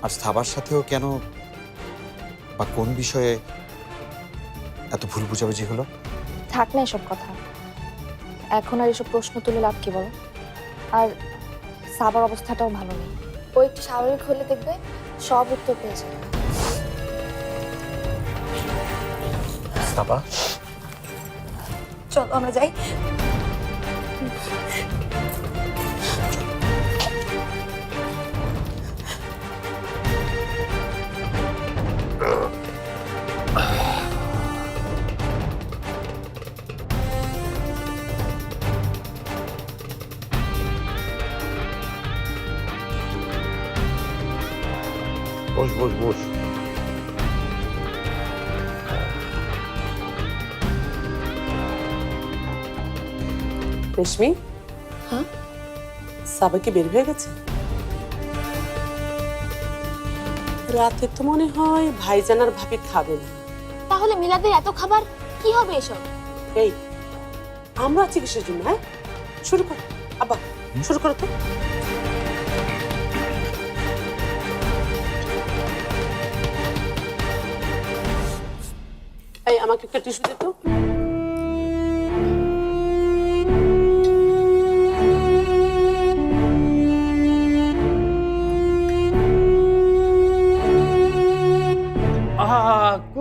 আর সাবার সাথেও কেন বা কোন বিষয়ে এত ভুল বুঝাবুঝি হলো? থাক না এসব কথা, এখন আর এসব প্রশ্ন তুলে লাভ কি বলো? আর সাবার অবস্থাটাও ভালো নেই। ও একটু স্বাভাবিক হলে দেখবে সব উত্তর পেয়ে যাবে। সাবা, চলো আমরা যাই। বস বস বস। রেশমি, হ্যাঁ? সাবা কি বের হয়ে গেছে? রাতে তো মনে হয় ভাইজান আর ভাবি খাবেন। তাহলে মিলাদের এত খাবার কি হবে এসব? এই, আমরা চিকিৎসার জন্য, হ্যাঁ শুরু কর। আব্বা শুরু করো তো। এই, আমাকে একটা টিস্যু দে তো।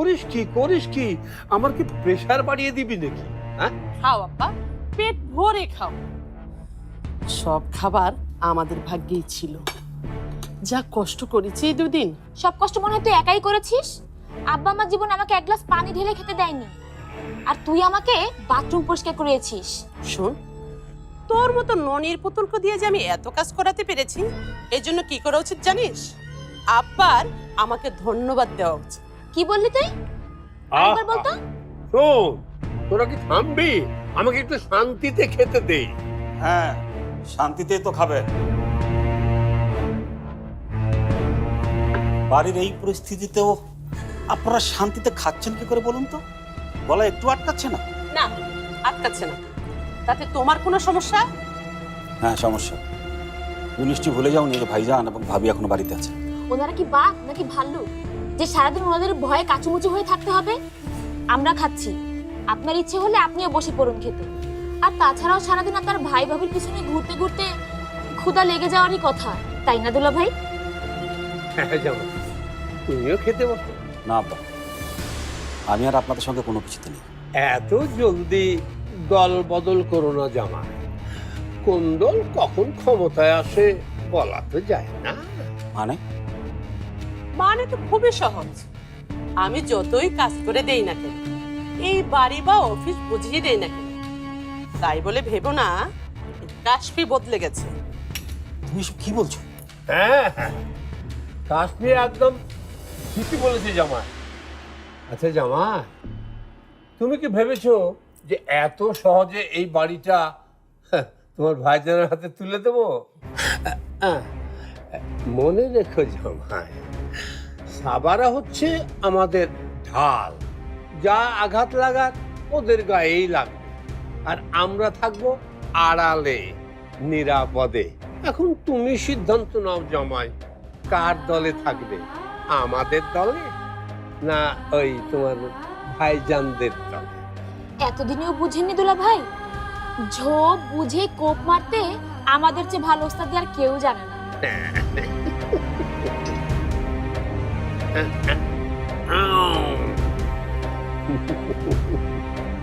করিস কি আমার কি প্রেসার বাড়িয়ে দিবি নাকি? হ্যাঁ, খাও আব্বা, পেট ভরে খাও। সব খাবার আমাদের ভাগ্যেই ছিল। যা কষ্ট করেছি এই দুদিন। সব কষ্ট মনে হয় তুই একাই করেছিস। আব্বা আমার জীবন আমাকে এক গ্লাস পানি ঢেলে খেতে দেয়নি, আর তুই আমাকে বাথরুম পরিষ্কার করিয়েছিস। শোন, তোর মতো ননির পুতুলকে দিয়ে যে আমি এত কাজ করাতে পেরেছি, এর জন্য কি করা উচিত জানিস? আব্বার আমাকে ধন্যবাদ দেওয়া উচিত। কি বললি তুই? আরেকবার বল তো। শোন, তোরা কি থামবি? আমাকে একটু শান্তিতে খেতে দে। হ্যাঁ, শান্তিতেই তো খাবে। বাড়ির এই পরিস্থিতিতেও আপনারা শান্তিতে খাচ্ছেন কি করে বলুন তো? গলা একটু আটকাচ্ছে না? না, আটকাচ্ছে না। তাতে তোমার কোনো সমস্যা? হ্যাঁ, সমস্যা। তুমি নিশ্চয়ই ভুলে যাওনি যে ভাইজান এবং ভাবি এখনো বাড়িতে আছে। ওনারা কি বাঘ নাকি ভাল্লুক যে সারাদিন ওনাদের ভয়ে কাচুমুচু হয়ে থাকতে হবে? আমরা খাচ্ছি, আপনার ইচ্ছে হলে আপনিও বসে পড়ুন খেতে। আর তাছাড়াও সারাদিন আপনার ভাই ভাবির পিছনে ঘুরতে ঘুরতে ক্ষুধা লেগে যাওয়ারই কথা, তাই না দুলা ভাই? হ্যাঁ জামাই, তুমিও খেতে বসো। না আব্বা, আমি আর আপনাদের সঙ্গে কোনো কিছুতে নেই। এত জলদি দল বদল করো না জামাই। কোন দল কখন ক্ষমতায় আসে বলা তো যায় না। মানে তো খুবই সহজ। আমি যতই কাজ করে দেই না কেন, এই বাড়ি বা অফিস বুঝিয়ে দেই না কেন, তাই বলে ভেবো না কাশফি বদলে গেছে। তুমি এসব কি বলছো? হ্যাঁ হ্যাঁ, কাশ্মীর একদম ঠিকই বলেছে জামাই। আচ্ছা জামাই, তুমি কি ভেবেছো যে এত সহজে এই বাড়িটা তোমার ভাইজানের হাতে তুলে দেবো? মনে রেখো জামাই, সাবারা হচ্ছে আমাদের ঢাল। যা আঘাত লাগাক ওদের গায়েই লাগবে, আর আমরা থাকবো আড়ালে, নিরাপদে। এখন তুমি সিদ্ধান্ত নাও জামাই, কার দলে থাকবে? আমাদের দলে না ওই তোমার ভাইজানদের দলে? এতদিনেও বুঝেননি দুলা ভাই? ঝো বুঝে কোপ মারতে আমাদের চেয়ে ভালো ওস্তাদ আর কেউ জানে না।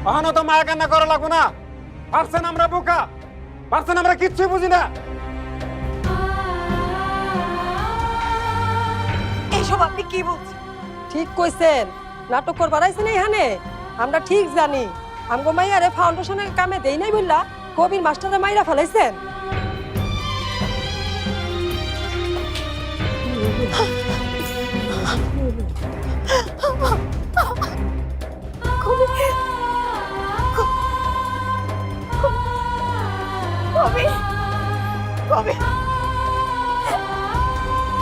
কখনো তো মায়া কান্না করা লাগবো না। পারছেন আমরা বোকা, পারছেন আমরা কিচ্ছুই বুঝি না। এইসব আপনি কি বলছেন? ঠিক কইছেন, নাটক করবার আইছেন এখানে। আমরা ঠিক জানি আমগো মাইয়ারে ফাউন্ডেশনের কামে দেই নাই বললা কবির মাস্টারে মাইরা ফেলাইছেন। কবি, কবি,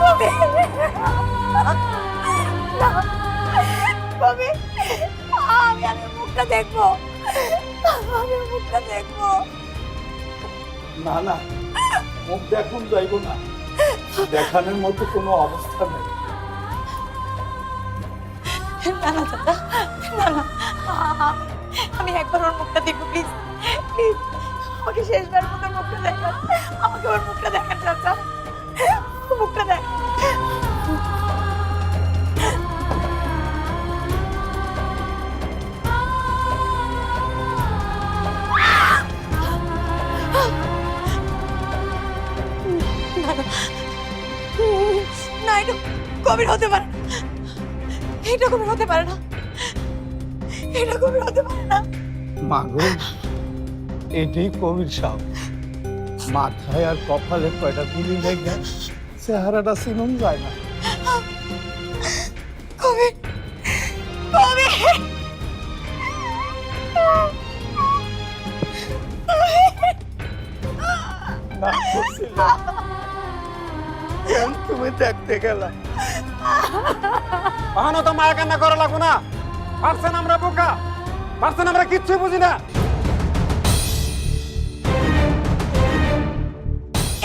কবি, কবি, আমি মুখটা দেখবো, আমি মুখটা দেখবো। না না, মুখ দেখুন যাইব না, দেখানোর মতো কোনো অবস্থা নেই। না না দাদা, না না, আমি একবার ওর মুখটা দেখবো প্লিজ, প্লিজ আমাকে শেষবার মতো মুখটা দেখান, আমাকে ওর মুখটা দেখান চাচা, মুখটা দেখ। না, এটা কবির হতে পারে না, এটা কবির হতে পারে না, এটা কবির হতে পারে না। মাগো, এটাই কবির সাপ। মাথায় আর কপালে কয়টা গুলি লেগে চেহারাটা চিনুন যায় না। কবির, কবির, না করছিলাম, কেন তুমি দেখতে গেলা? কখনো তো মায়া কান্না করা লাগবো না। পারছেন আমরা বোকা, পারছেন আমরা কিচ্ছুই বুঝি না।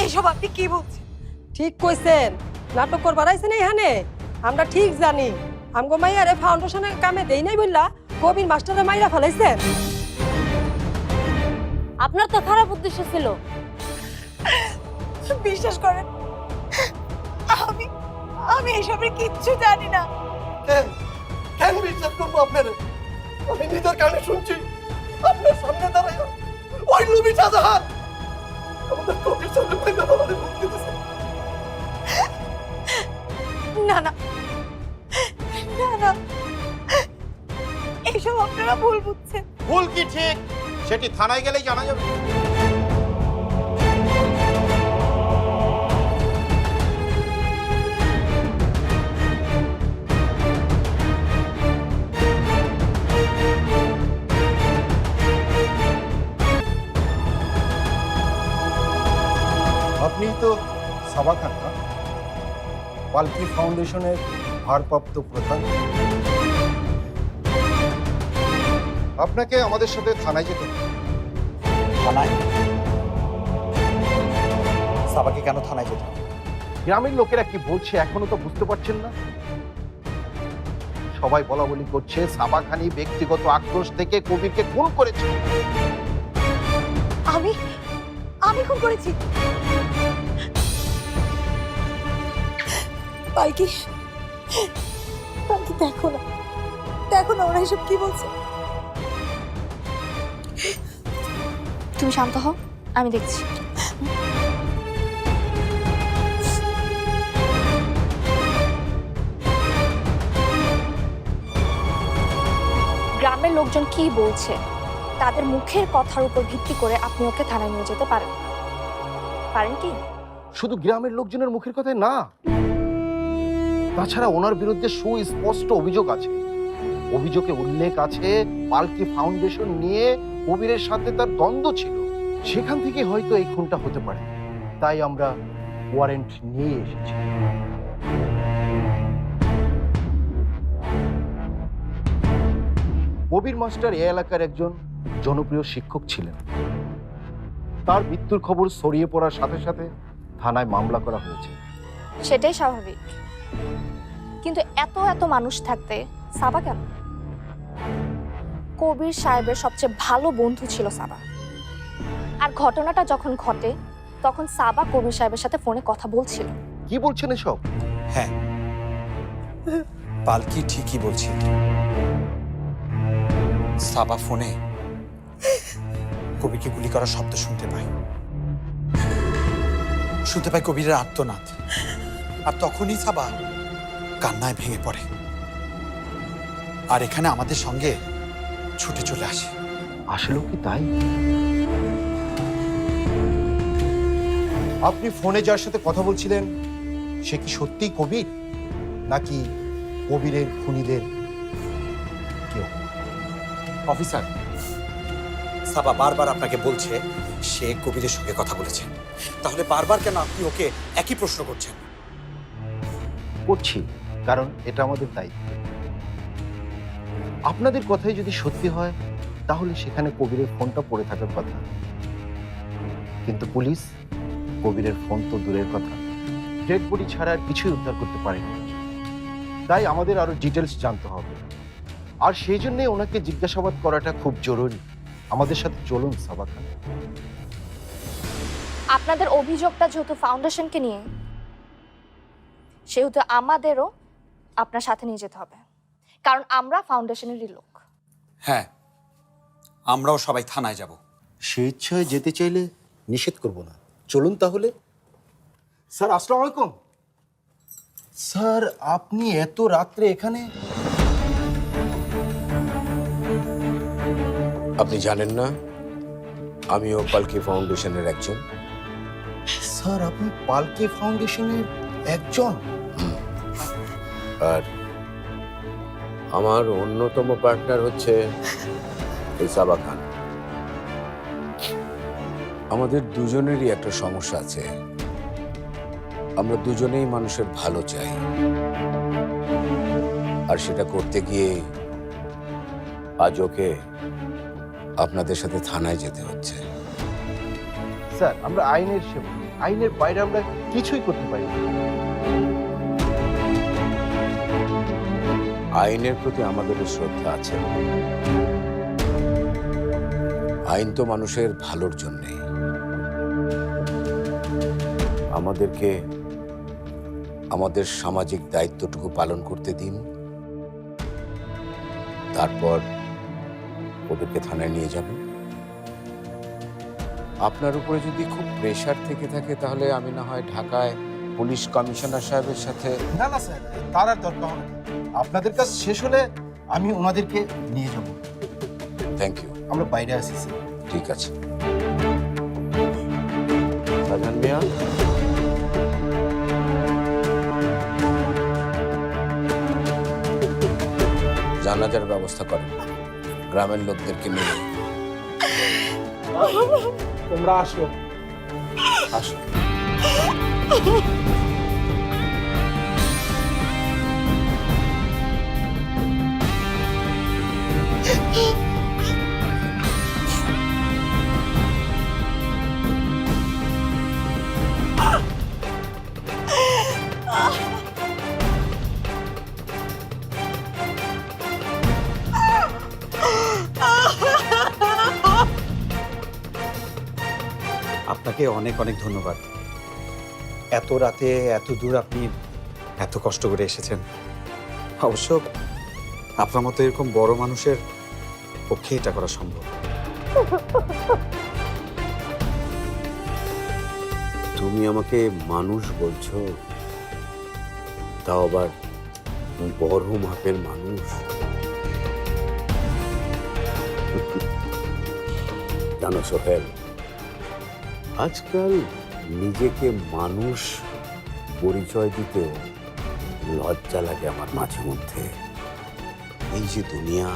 এইসব আপনি কি বলছেন? ঠিক কইছেন, নাটক করবার আইছেন এখানে। আমরা ঠিক জানি আমগো মাইয়ারে ফাউন্ডেশনের কামে দেই নাই বললা কবির মাস্টারে মাইরা ফেলাইছেন। আপনার তো খারাপ উদ্দেশ্য ছিল। বিশ্বাস করেন, আমি এসবের কিচ্ছু জানি না। কেন বিশ্বাস করবো আপনারা? আমি নিজের কানে শুনছি আপনার সামনে দাঁড়ায় ওই লুবি শাহজাহান আমাদের কবির সামনে পাইতে আমাদের মুক্তি দিয়েছে। না না না না, এসব আপনারা ভুল বুঝছেন। ভুল কি ঠিক সেটি থানায় গেলেই জানা যাবে। আপনি তো সাবা খান না, পালকি ফাউন্ডেশনের ভারপ্রাপ্ত প্রধান। আপনাকে আমাদের সাথে থানায় যেতে হবে। থানায়? সাবাকে কেন থানায় যেতে হবে? গ্রামের লোকেরা কি বলছে এখনো তো বুঝতে পারছেন না? সবাই বলা বলি করছে সাবা খানি ব্যক্তিগত আক্রোশ থেকে কবিরকে খুন করেছে। আমি আমি খুন করেছি? পালকি, পালকি দেখো না, দেখো না ওরা এসব কি বলছে। তুমি শান্ত হও, আমি দেখছি। গ্রামের লোকজন কি বলছে তাদের মুখের কথার উপর ভিত্তি করে আপনি ওকে থানায় নিয়ে যেতে পারেন। পারেন কি? শুধু গ্রামের লোকজনের মুখের কথায় না, তাছাড়া ওনার বিরুদ্ধে সুস্পষ্ট অভিযোগ আছে। অভিযোগে উল্লেখ আছে পালকি ফাউন্ডেশন নিয়ে কবিরের সাথে তার দ্বন্দ্ব ছিল, সেখান থেকে হয়তো এই খুনটা হতে পারে। তাই আমরা ওয়ারেন্ট নিয়ে এসেছি। কবির মাস্টার এই এলাকার একজন জনপ্রিয় শিক্ষক ছিলেন। তার মৃত্যুর খবর ছড়িয়ে পড়ার সাথে সাথে থানায় মামলা করা হয়েছে। সেটাই স্বাভাবিক, কিন্তু এত এত মানুষ থাকতে সাবা কেন? কবির সাহেবের সবচেয়ে ভালো বন্ধু ছিল সাবা। আর ঘটনাটা যখন ঘটে তখন সাবা কবির সাহেবের সাথে ফোনে কথা বলছিল। কি বলছেন এসব? হ্যাঁ, পালকি ঠিকই বলছে। সাবা ফোনে কবিরকে গুলি করার শব্দ শুনতে পাই কবিরের আর্তনাদ। আর তখনই সাবা কান্নায় ভেঙে পড়ে আর এখানে আমাদের সঙ্গে ছুটে চলে আসে। আসলেও কি তাই? আপনি ফোনে যার সাথে কথা বলছিলেন সে কি সত্যিই কবির, নাকি কবিরের খুনিদের কেউ? অফিসার, সাবা বারবার আপনাকে বলছে সে কবিরের সঙ্গে কথা বলেছে, তাহলে বারবার কেন আপনি ওকে একই প্রশ্ন করছেন? করছি কারণ এটা আমাদের দায়িত্ব। আপনাদের কথাই যদি সত্যি হয় তাহলে সেখানে কবিরের ফোনটা পড়ে থাকার কথা, কিন্তু পুলিশ কবিরের ফোন তো দূরের কথা, ডেড বডি ছাড়া আর কিছুই উদ্ধার করতে পারেনি। তাই আমাদের আরো ডিটেলস জানতে হবে, আর সেই জন্যে ওনাকে জিজ্ঞাসাবাদ করাটা খুব জরুরি। আমাদের সাথে চলুন সাবা খান। আপনাদের অভিযোগটা যেহেতু ফাউন্ডেশনকে নিয়ে, সেহেতু আমাদেরও আপনার সাথে নিয়ে যেতে হবে, কারণ আমরা ফাউন্ডেশনেরই লোক। হ্যাঁ, আমরাও সবাই থানায় যাব। স্বেচ্ছায় যেতে চাইলে নিষেধ করব না, চলুন তাহলে। স্যার আসসালামু আলাইকুম। স্যার আপনি এত রাত্রে এখানে? আপনি জানেন না আমিও পালকি ফাউন্ডেশনের একজন? স্যার আপনি পালকি ফাউন্ডেশনের একজন? আর আমার অন্যতম পার্টনার হচ্ছে সাবা খান। আমাদের দুজনেরই একটা সমস্যা আছে, আমরা দুজনেই মানুষের ভালো চাই, আর সেটা করতে গিয়ে আজ ওকে আপনাদের সাথে থানায় যেতে হচ্ছে। স্যার আমরা আইনের সেবক, আইনের বাইরে আমরা কিছুই করতে পারি না। আইনের প্রতি আমাদের শ্রদ্ধা আছে, আইন তো মানুষের ভালোর জন্যে। আমাদেরকে আমাদের সামাজিক দায়িত্বটুকু পালন করতে দিন, তারপর ওদেরকে থানায় নিয়ে যাবেন। আপনার উপরে যদি খুব প্রেশার থেকে থাকে তাহলে আমি না হয় ঢাকায় পুলিশ কমিশনার সাহেবের সাথে। না না স্যার, তার আর দরকার হবে না। আপনাদের কাজ শেষ হলে আমি ওনাদেরকে নিয়ে যাব। Thank you. আমরা বাইরে আসি স্যার। ঠিক আছে। শাহজাহান মিয়া, জানাজার ব্যবস্থা করেন, গ্রামের লোকদেরকে নিয়ে। তোমরা আসো। আসো। আপনাকে অনেক অনেক ধন্যবাদ। এত রাতে এত দূর আপনি এত কষ্ট করে এসেছেন। অবশ্য আপনার মতো এরকম বড় মানুষের পক্ষে এটা করা সম্ভব। তুমি আমাকে মানুষ বলছো, তাও আবার বড় মাপের মানুষ। জানো সোহেল, আজকাল নিজেকে মানুষ পরিচয় দিতেও লজ্জা লাগে আমার মাঝে মধ্যে। এই যে দুনিয়া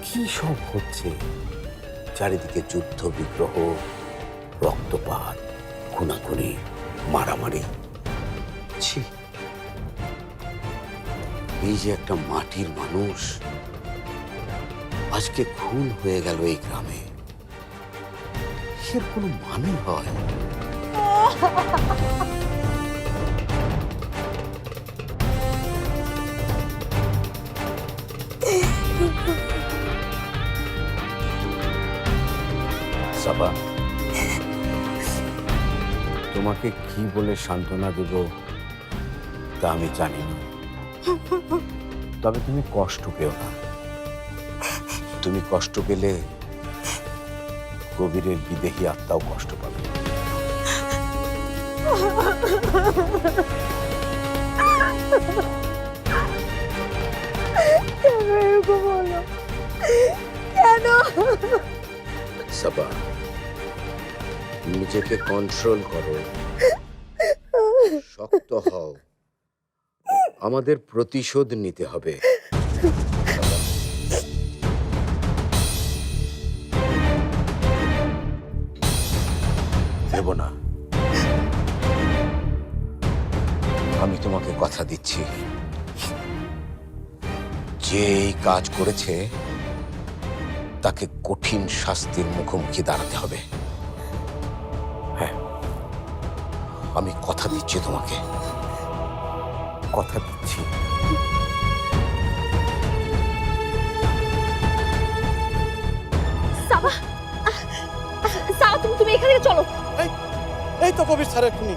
কি সব হচ্ছে, চারিদিকে যুদ্ধ বিগ্রহ, রক্তপাত, খুনাখুনি, মারামারি। ছি, এই যে একটা মাটির মানুষ আজকে খুন হয়ে গেল এই গ্রামে, এর কোনো মানে হয়? সাবা, তোমাকে কি বলে সান্ত্বনা দেব তা আমি জানি না, তবে তুমি কষ্ট পেও না। তুমি কষ্ট পেলে কবিরের বিদেহী আত্মাও কষ্ট পাবে। সাবা, নিজেকে কন্ট্রোল করো, শক্ত হও, আমাদের প্রতিশোধ নিতে হবে। দেব না, আমি তোমাকে কথা দিচ্ছি, যে এই কাজ করেছে তাকে কঠিন শাস্তির মুখোমুখি দাঁড়াতে হবে। হ্যাঁ, আমি কথা দিচ্ছি তোমাকে, কথা দিচ্ছি। সাবা, সাবা, তুমি এখান থেকে চলো। এই তো কবির স্যারের খুনি,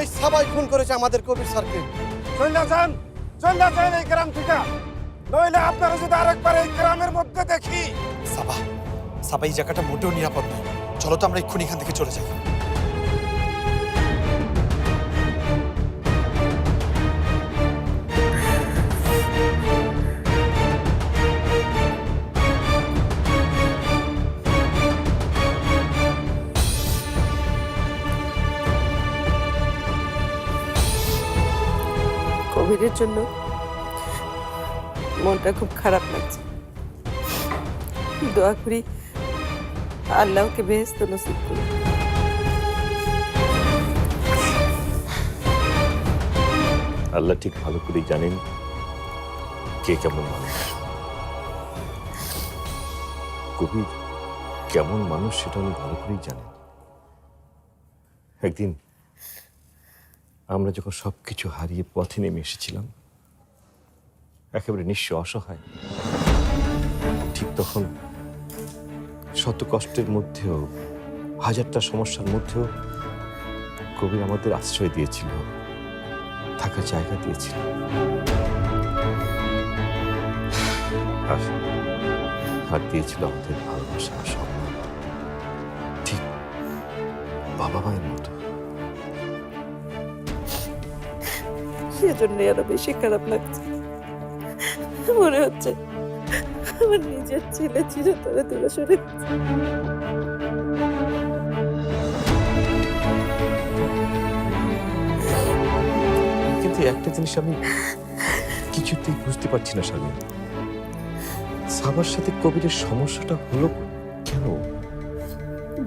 এই সবাই খুন করেছে আমাদের কবির স্যারকে। চলে যান এই গ্রাম থেকে, নইলে আপনারা যদি আরেকবার এই গ্রামের মধ্যে দেখি। সাবা, সাবা, এই জায়গাটা মোটেও নিরাপদ নয়। চলো তো আমরা এক্ষুনি এখান থেকে চলে যাই। কবিরের জন্য মনটা খুব খারাপ লাগছে। দোয়া করি আল্লাহকে বেহেশত নসিব করুন। আল্লাহ ঠিক ভালো করেই জানেন কে কেমন মানুষ। কবির কেমন মানুষ সেটা উনি ভালো করেই জানেন। একদিন আমরা যখন সবকিছু হারিয়ে পথে নেমে এসেছিলাম, একেবারে নিঃস্ব অসহায়, ঠিক তখন শত কষ্টের মধ্যেও, হাজারটা সমস্যার মধ্যেও কবির আমাদের আশ্রয় দিয়েছিল, থাকার জায়গা দিয়েছিল। আর দিয়েছিল আমাদের ভালোবাসা আর সম্মান, ঠিক বাবা মায়ের মতো। সেজন্য আরো বেশি খারাপ লাগছে। মনে হচ্ছে আমার নিজের ছেলে চিরতরে দূরে সরে গেছে। কিন্তু একটা জিনিস আমি কিছুতেই বুঝতে পারছি না শারমিন, সাবার সাথে কবিরের সমস্যাটা হলো কেন?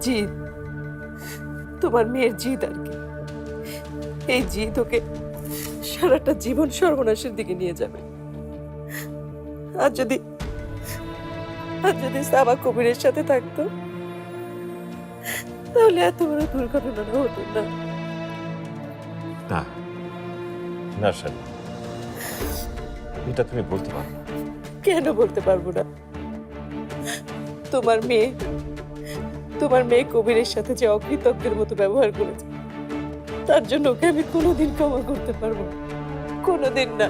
জিদ, তোমার মেয়ের জিদ আর কি। এই জিদ ওকে সারাটা জীবন সর্বনাশের দিকে নিয়ে যাবে। আর যদি সাবা কবিরের সাথে থাকতো তাহলে এত বড় দুর্ঘটনা হতো না। না না শারমিন, এটা তুমি বলতে পারো না। কেন বলতে পারবো না? তোমার মেয়ে কবিরের সাথে যে অকৃতজ্ঞের মতো ব্যবহার করেছে, তার জন্য ওকে আমি কোনোদিন ক্ষমা করতে পারবো না, কোনোদিন না।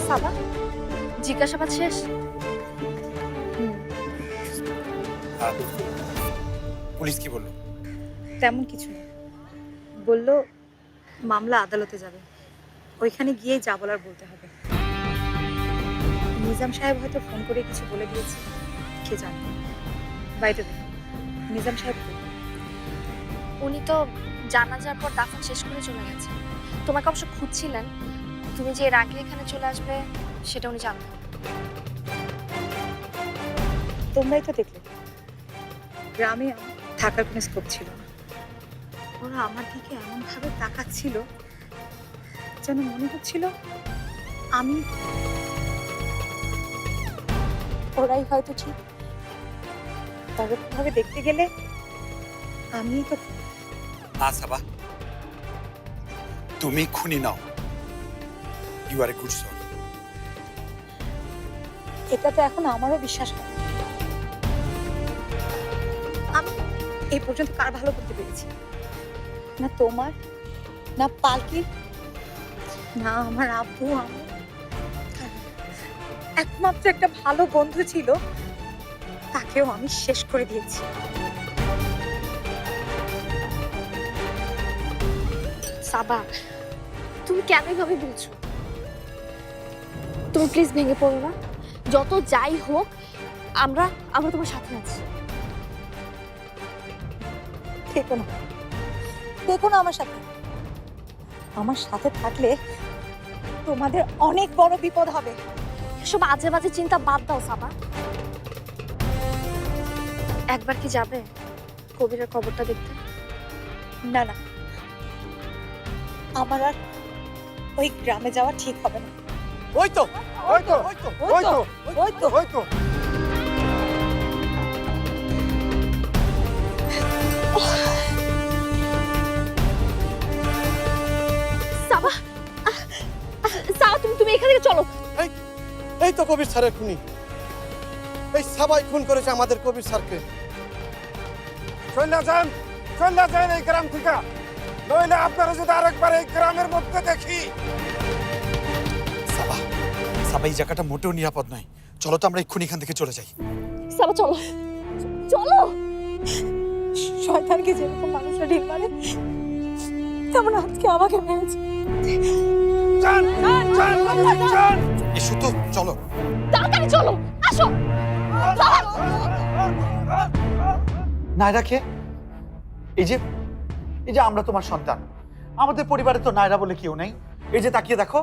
সাবা, জিজ্ঞাসাবাদ শেষ? পুলিশ কি বললো? তেমন কিছু না, বললো মামলা আদালতে যাবে, ওইখানে গিয়েই যা বলার বলতে হবে। নিজাম সাহেব হয়তো ফোন করে কিছু বলে দিয়েছে, কে জানে। বাইরে নিজাম সাহেব উনি তো জানাজার পর দাফন শেষ করে চলে গেছে। তোমাকে অবশ্য খুঁজছিলেন, তুমি যে এর আগে এখানে চলে আসবে সেটা উনি জানতেন। তোমরাই তো দেখলে গ্রামে থাকার কোনো স্কোপ ছিল না। ওরা আমার দিকে এমনভাবে তাকাচ্ছিল যেন মনে হচ্ছিল আমি, ওরাই হয়তো ঠিক। পরোক্ষভাবে দেখতে গেলে আমি তো না সাবা, তুমি খুনি নাও। You are a good soul. এটা তো এখন আমারও বিশ্বাস হয় না। আমি এই পর্যন্ত কার ভালো করতে পেরেছি? না তোমার, না পালকি, না আমার আব্বু। আমি একমাত্র একটা ভালো বন্ধু ছিল, তাকেও আমি শেষ করে দিয়েছি। সাবা, তুমি কেন এভাবে বলছো? তুমি প্লিজ ভেঙে পড়ো না। যত যাই হোক আমরা তোমার সাথে আছি। দেখো না, দেখো না আমার সাথে। আমার সাথে থাকলে তোমাদের অনেক বড় বিপদ হবে। এসব আজে বাজে চিন্তা বাদ দাও সাবা। একবার কি যাবে কবিরের খবরটা দেখতে? না না, আমার আর ওই গ্রামে যাওয়া ঠিক হবে না। ওই তো ওই তো ওই তো ওই তো ওই তো ওই তো সাবা, সাবা তুমি এখান থেকে চলো। এই তো কবির স্যারের খুনি। এই সবাই খুন করেছে আমাদের কবির স্যারকে। চলে যান এই গ্রাম থেকে, নইলে আপনারা যদি আরেকবার এই গ্রামের মধ্যে দেখি। সাবা, সাবা এই জায়গাটা মোটেও নিরাপদ নয়। চলো তো আমরা এক্ষুনি এখান থেকে চলে যাই। সাবা চলো চলো। শয়তানকে যেরকম মানুষরা ঢিল মারে, তেমন আজকে আমাকে মেরেছে। এসো তো, চলো তাড়াতাড়ি চলো, আসো। নায়রা কে? এই যে আমরা তোমার সন্তান। আমাদের পরিবারে তো নায়রা বলে কেউ নেই। এই যে তাকিয়ে দেখো,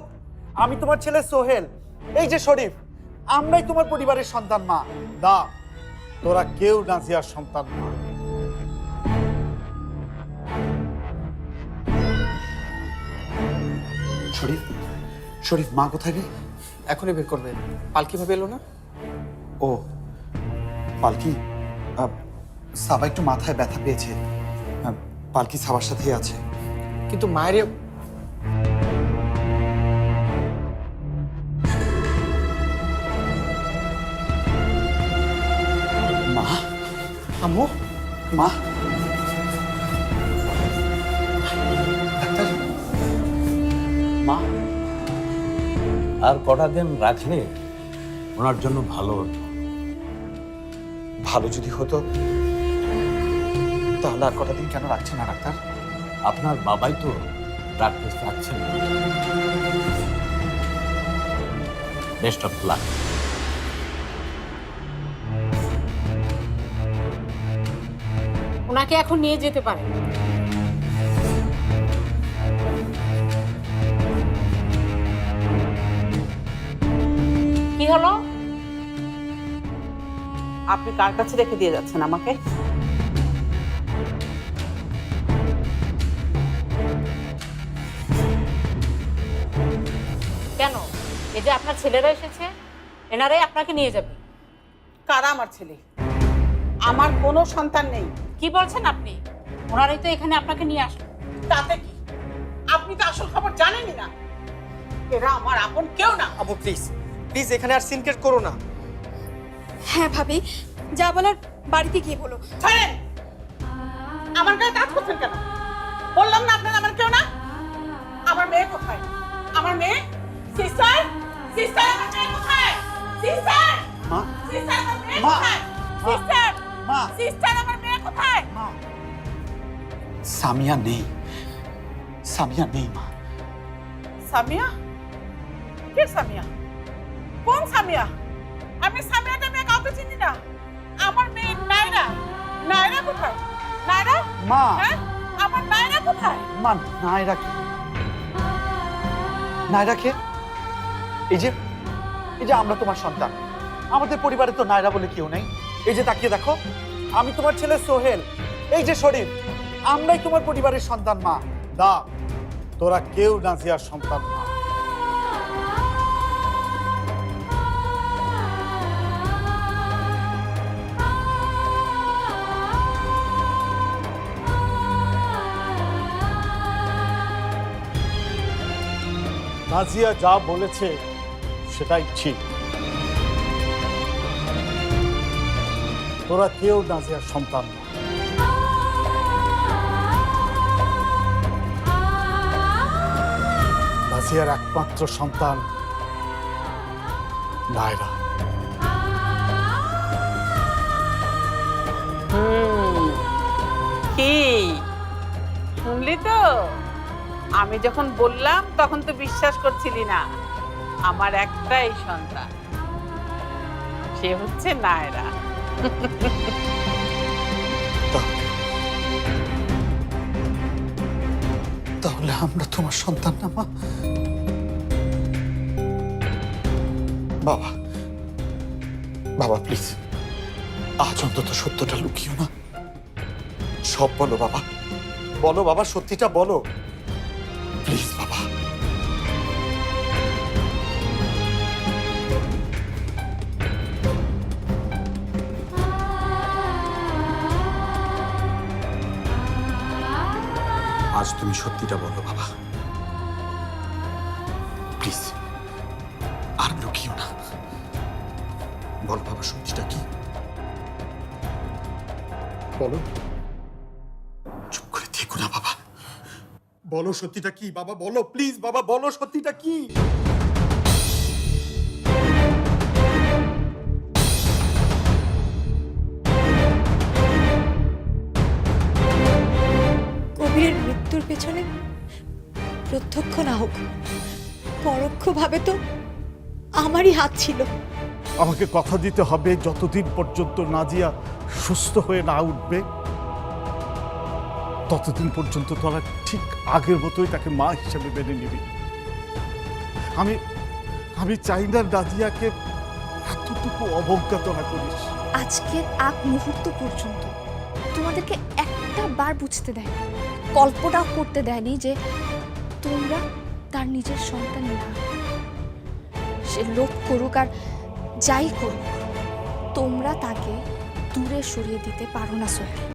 আমি তোমার ছেলে সোহেল, এই যে শরীফ, আমরাই তোমার পরিবারের সন্তান। মা না, তোরা কেউ নাজিয়ার সন্তান না। শরীফ, শরীফ মা কোথায় রে? এখনই বের করবে। পালকি ভাবে এলো না? ও পালকি, সাবা একটু মাথায় ব্যথা পেয়েছে। পালকি সাবার সাথেই আছে। কিন্তু মায়ের আম্মু, মা, মা আর কটা দিন রাখলে ওনার জন্য ভালো হতো। ভালো যদি হতো তাহলে আর কটা দিন কেন রাখছে না ডাক্তার? আপনার বাবাই তো রাখতে চাচ্ছেন। Best of luck. ওনাকে এখন নিয়ে যেতে পারে। কি হলো? আপনি কার কাছে রেখে দিয়ে যাচ্ছেন আমাকে? কেন? এই যে আপনার ছেলেরা এসেছে, এনারাই আপনাকে নিয়ে যাবে। কারা আমার ছেলে? আমার কোনো সন্তান নেই। কি বলছেন আপনি? ওনারাই তো এখানে আপনাকে নিয়ে আসলো। তাতে কি? আপনি তো আসল খবর জানেনই না। এরা আমার আপন কেউ না। আম্মু প্লিজ প্লিজ এখানে আর সিন ক্রিয়েট করো না। হ্যাঁ ভাবি, যা বলার বাড়িতে গিয়ে বলো। ছাড়েন! আমার গায়ে কাজ করছেন কেন? বললাম না আপনারা আমার কেউ না। আমার মেয়ে কোথায়? আমার মেয়ে? সিস্টার, সিস্টার, আমার মেয়ে কোথায়? সিস্টার, মা, সিস্টার, আমার মেয়ে মা, কোথায়? সিস্টার, মা, সিস্টার, আমার মেয়ে কোথায়? সামিয়া নেই, সামিয়া নেই মা। সামিয়া? কে সামিয়া? কোন সামিয়া? আমি সামিয়া টামিয়া কাউকে চিনি না। আমার মেয়ে নায়রা। নায়রা কোথায়? নায়রা? মা, হ্যাঁ? আমার নায়রা কোথায়? মা, নায়রা কে? নায়রা কে? এই যে আমরা তোমার সন্তান। আমাদের পরিবারে তো নায়রা বলে কেউ নেই। এই যে তাকিয়ে দেখো, আমি তোমার ছেলে সোহেল, এই যে শরীফ, আমরাই তোমার পরিবারের সন্তান মা। না, তোরা কেউ নাজিয়ার সন্তান না। নাজিয়া যা বলেছে সেটাই ঠিক। তোরা কেউ নাজিয়ার সন্তান না। নাজিয়ার একমাত্র সন্তান নায়রা। কি শুনলি তো? আমি যখন বললাম তখন তো বিশ্বাস করছিলি না। আমার একটাই সন্তান, সে হচ্ছে নায়রা। তাহলে আমরা তোমার সন্তান না মা? বাবা, বাবা প্লিজ আজ অন্তত সত্যটা লুকিও না। সব বলো বাবা, বলো বাবা, সত্যিটা বলো প্লিজ বাবা। আজ তুমি সত্যিটা বলো বাবা, প্লিজ আর লুকিও না। বলো বাবা, সত্যিটা কি বলো। চুপ করে থেকো না বাবা, বলো সত্যিটা কি বাবা, বলো প্লিজ বাবা, বলো সত্যিটা কি। কবিরের মৃত্যুর পেছনে প্রত্যক্ষ না হোক পরোক্ষভাবে তো আমারই হাত ছিল। আমাকে কথা দিতে হবে, যতদিন পর্যন্ত নাজিয়া সুস্থ হয়ে না উঠবে ততদিন পর্যন্ত তোরা ঠিক আগের মতোই তাকে মা হিসেবে মেনে নিবি। আমি চাই না নাজিয়াকে এতটুকু অবজ্ঞা তোরা করিস। আজকের আগ মুহূর্ত পর্যন্ত তোমাদেরকে একটা বার বুঝতে দেয়নি, কল্পনাও করতে দেয়নি যে তোমরা তার নিজের সন্তান না। সে লোভ করুক আর যাই করুক, তোমরা তাকে দূরে সরিয়ে দিতে পারো না সোহেল।